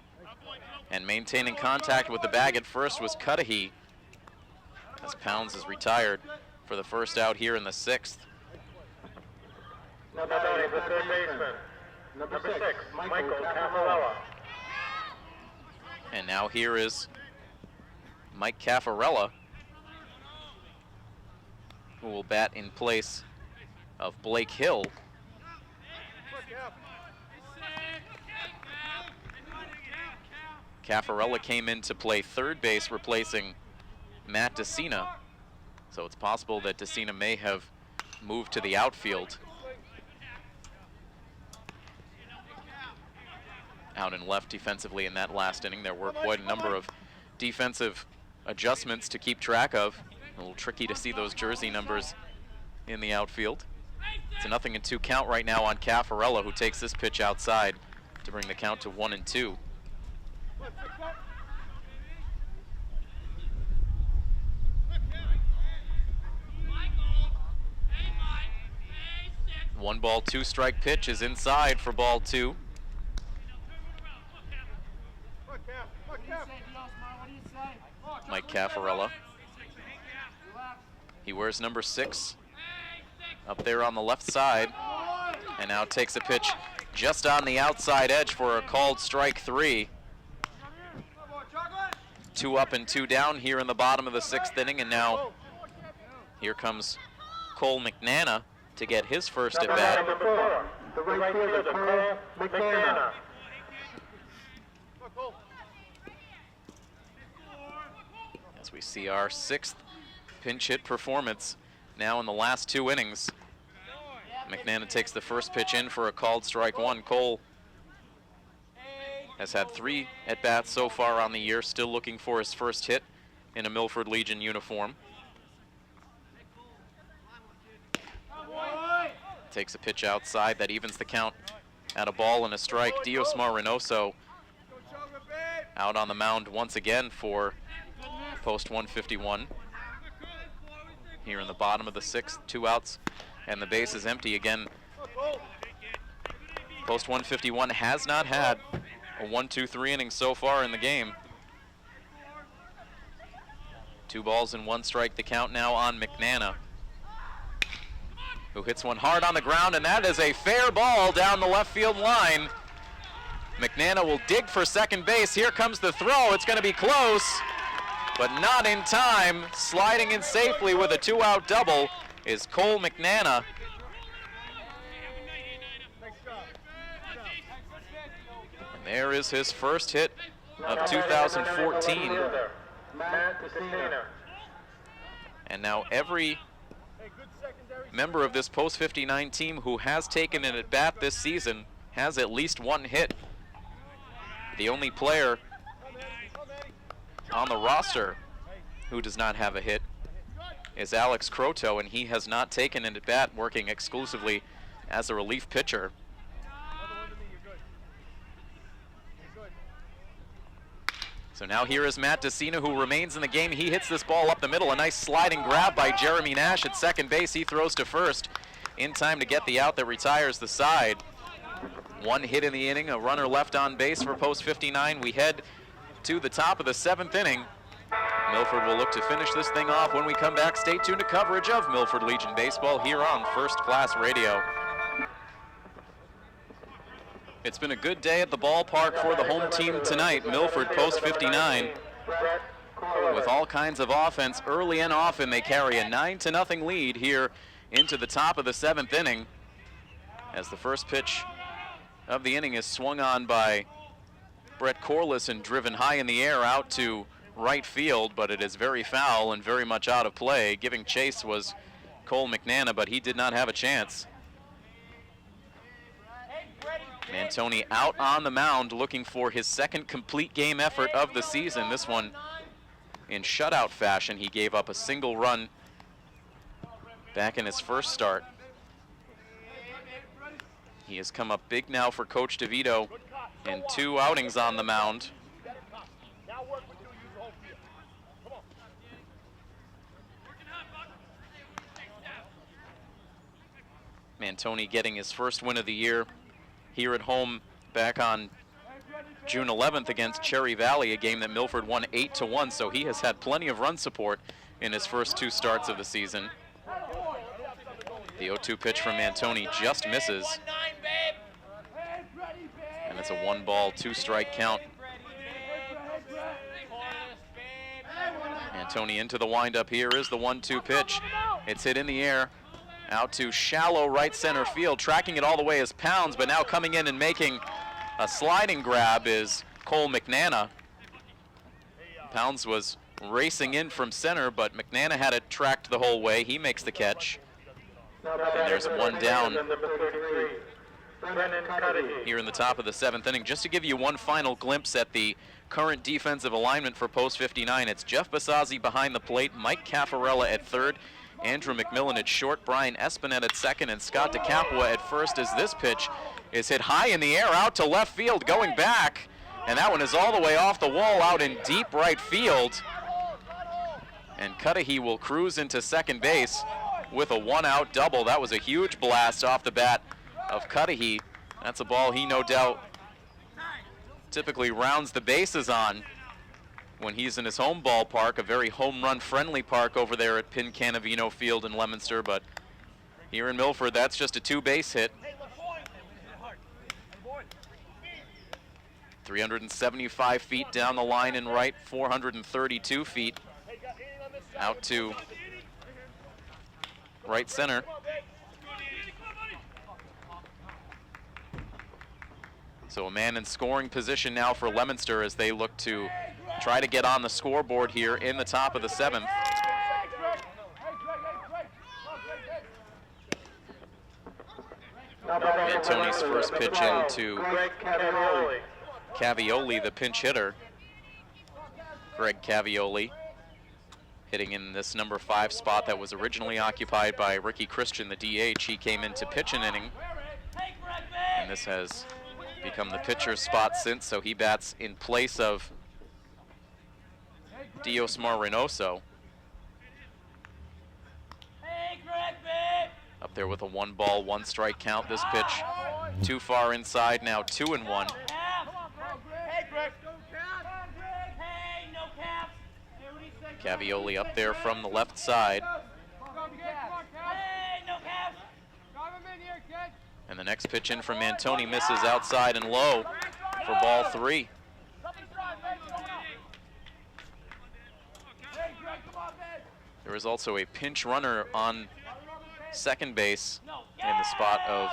And maintaining contact with the bag at first was Cudahy, as Pounds is retired for the first out here in the 6th. Now batting the third baseman, number 6, Michael Caffarella. And now here is Mike Caffarella, who will bat in place of Blake Hill. Caffarella came in to play third base, replacing Matt DeCina. So it's possible that DeCina may have moved to the outfield. Out and left defensively in that last inning. There were quite a number of defensive adjustments to keep track of. A little tricky to see those jersey numbers in the outfield. It's a 0-2 count right now on Caffarella, who takes this pitch outside to bring the count to 1-2. One ball, two strike pitch is inside for ball two. Mike Caffarella. He wears number 6 up there on the left side, and now takes a pitch just on the outside edge for a called strike 3. 2 up and 2 down here in the bottom of the 6th inning, and now here comes Cole McNana to get his first at bat. The right fielder, Cole McNana. As we see our 6th pinch hit performance now in the last 2 innings. McNana takes the first pitch in for a called strike 1. Cole has had 3 at-bats so far on the year, still looking for his first hit in a Milford Legion uniform. Takes a pitch outside that evens the count at a ball and a strike. Diosmar Reynoso out on the mound once again for post 151. Here in the bottom of the 6th, 2 outs, and the base is empty again. Post 151 has not had a 1-2-3 inning so far in the game. 2 balls and 1 strike, the count now on McNana, who hits one hard on the ground, and that is a fair ball down the left field line. McNana will dig for second base. Here comes the throw. It's going to be close, but not in time. Sliding in safely with a 2-out double is Cole McNana. And there is his first hit of 2014. And now every member of this post 59 team who has taken an at bat this season has at least 1 hit. The only player on the roster who does not have a hit is Alex Croteau, and he has not taken an at bat, working exclusively as a relief pitcher. So now here is Matt DeCina, who remains in the game. He hits this ball up the middle. A nice sliding grab by Jeremy Nash at second base. He throws to first in time to get the out that retires the side. 1 hit in the inning, a runner left on base for post 59. We head to the top of the 7th inning. Milford will look to finish this thing off when we come back. Stay tuned to coverage of Milford Legion Baseball here on First Class Radio. It's been a good day at the ballpark for the home team tonight. Milford post 59 with all kinds of offense early and often. They carry a 9-0 lead here into the top of the 7th inning, as the first pitch of the inning is swung on by Brett Corliss and driven high in the air out to right field, but it is very foul and very much out of play. Giving chase was Cole McNana, but he did not have a chance. Mantoni out on the mound looking for his 2nd complete game effort of the season. This one in shutout fashion. He gave up a single run back in his first start. He has come up big now for Coach DeVito in 2 outings on the mound. Mantoni getting his first win of the year here at home back on June 11th against Cherry Valley, a game that Milford won 8-1, so he has had plenty of run support in his first 2 starts of the season. The 0-2 pitch from Mantoni just misses, and it's a 1-ball, 2-strike count. Mantoni into the windup. Here is the 1-2 pitch. It's hit in the air out to shallow right center field. Tracking it all the way is Pounds, but now coming in and making a sliding grab is Cole McNana. Pounds was racing in from center, but McNana had it tracked the whole way. He makes the catch. And there's 1 down here in the top of the 7th inning. Just to give you one final glimpse at the current defensive alignment for post 59, it's Jeff Basazzi behind the plate, Mike Caffarella at third. Andrew McMillan at short, Brian Espinette at second, and Scott DeCapua at first as this pitch is hit high in the air out to left field, going back. And that one is all the way off the wall out in deep right field. And Cudahy will cruise into second base with a one-out double. That was a huge blast off the bat of Cudahy. That's a ball he no doubt typically rounds the bases on when he's in his home ballpark, a very home run friendly park over there at Pincanavino Field in Leominster. But here in Milford, that's just a two-base hit. 375 feet down the line in right, 432 feet out to right center. So a man in scoring position now for Leominster as they look to try to get on the scoreboard here in the top of the seventh. Antoni's first pitch into Cavioli, the pinch hitter. Greg Cavioli hitting in this number 5 spot that was originally occupied by Ricky Christian, the DH. He came in to pitch an inning, and this has become the pitcher's spot since, so he bats in place of Diosmar Reynoso. Up there with a 1-ball, 1-strike count. This pitch too far inside, now 2-1. Cavioli up there from the left side. And the next pitch in from Antoni misses outside and low for ball 3. There is also a pinch runner on second base in the spot of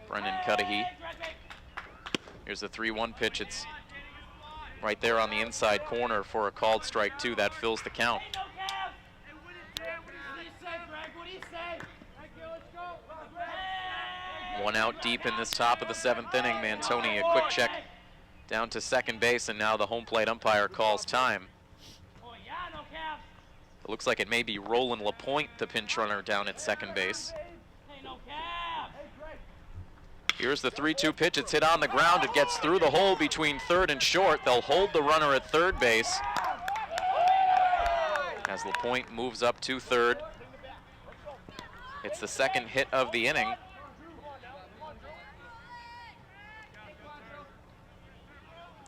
Brendan Cudahy. Here's the 3-1 pitch. It's right there on the inside corner for a called strike 2. That fills the count. One out deep in this top of the 7th inning. Antoni, a quick check down to second base, and now the home plate umpire calls time. It looks like it may be Roland LaPointe, the pinch runner down at second base. Here's the 3-2 pitch. It's hit on the ground. It gets through the hole between third and short. They'll hold the runner at third base as LaPointe moves up to third. It's the second hit of the inning.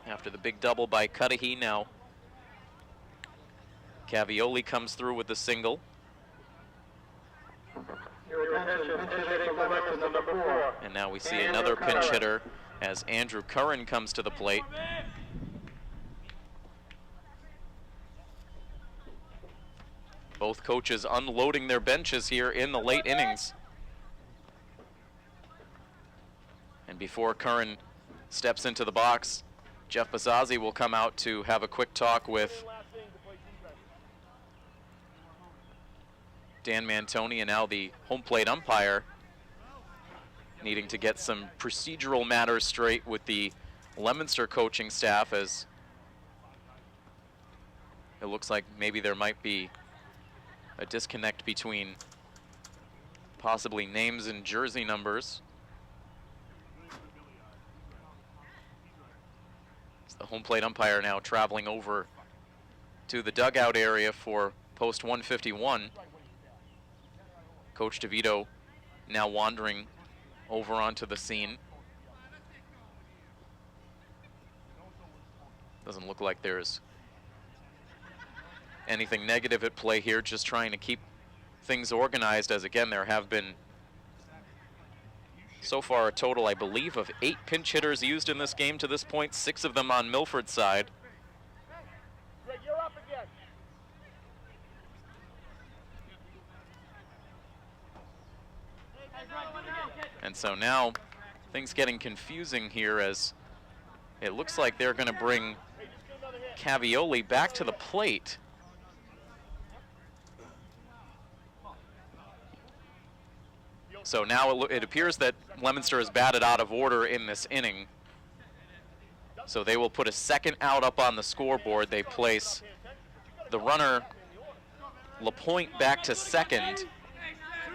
After the big double by Cudahy, now Cavioli comes through with the single. And now we see another pinch hitter as Andrew Curran comes to the plate. Both coaches unloading their benches here in the late innings. And before Curran steps into the box, Jeff Bazazzi will come out to have a quick talk with Dan Mantoni, and now the home plate umpire, needing to get some procedural matters straight with the Leominster coaching staff, as it looks like maybe there might be a disconnect between possibly names and jersey numbers. It's the home plate umpire now traveling over to the dugout area for post 151. Coach DeVito now wandering over onto the scene. Doesn't look like there's anything negative at play here, just trying to keep things organized, as again there have been so far a total, I believe, of 8 pinch hitters used in this game to this point, 6 of them on Milford's side. And so now things getting confusing here, as it looks like they're going to bring Cavioli back to the plate. So now it appears that Leominster is batted out of order in this inning. So they will put a second out up on the scoreboard. They place the runner LaPointe back to second,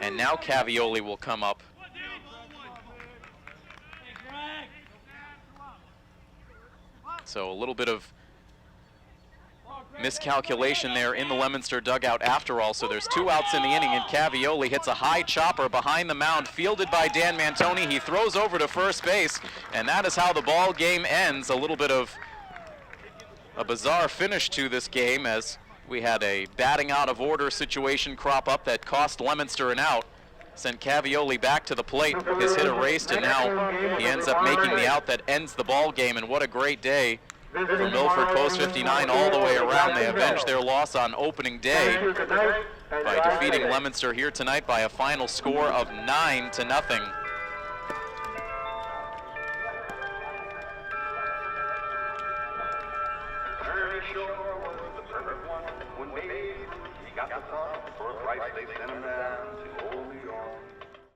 and now Cavioli will come up. So a little bit of miscalculation there in the Leominster dugout after all. So there's 2 outs in the inning, and Cavioli hits a high chopper behind the mound, fielded by Dan Mantoni. He throws over to first base, and that is how the ball game ends. A little bit of a bizarre finish to this game, as we had a batting out of order situation crop up that cost Leominster an out, sent Cavioli back to the plate, his hit erased, and now he ends up making the out that ends the ball game. And what a great day for Milford Post 59 all the way around. They avenged their loss on opening day by defeating Leominster here tonight by a final score of 9-0.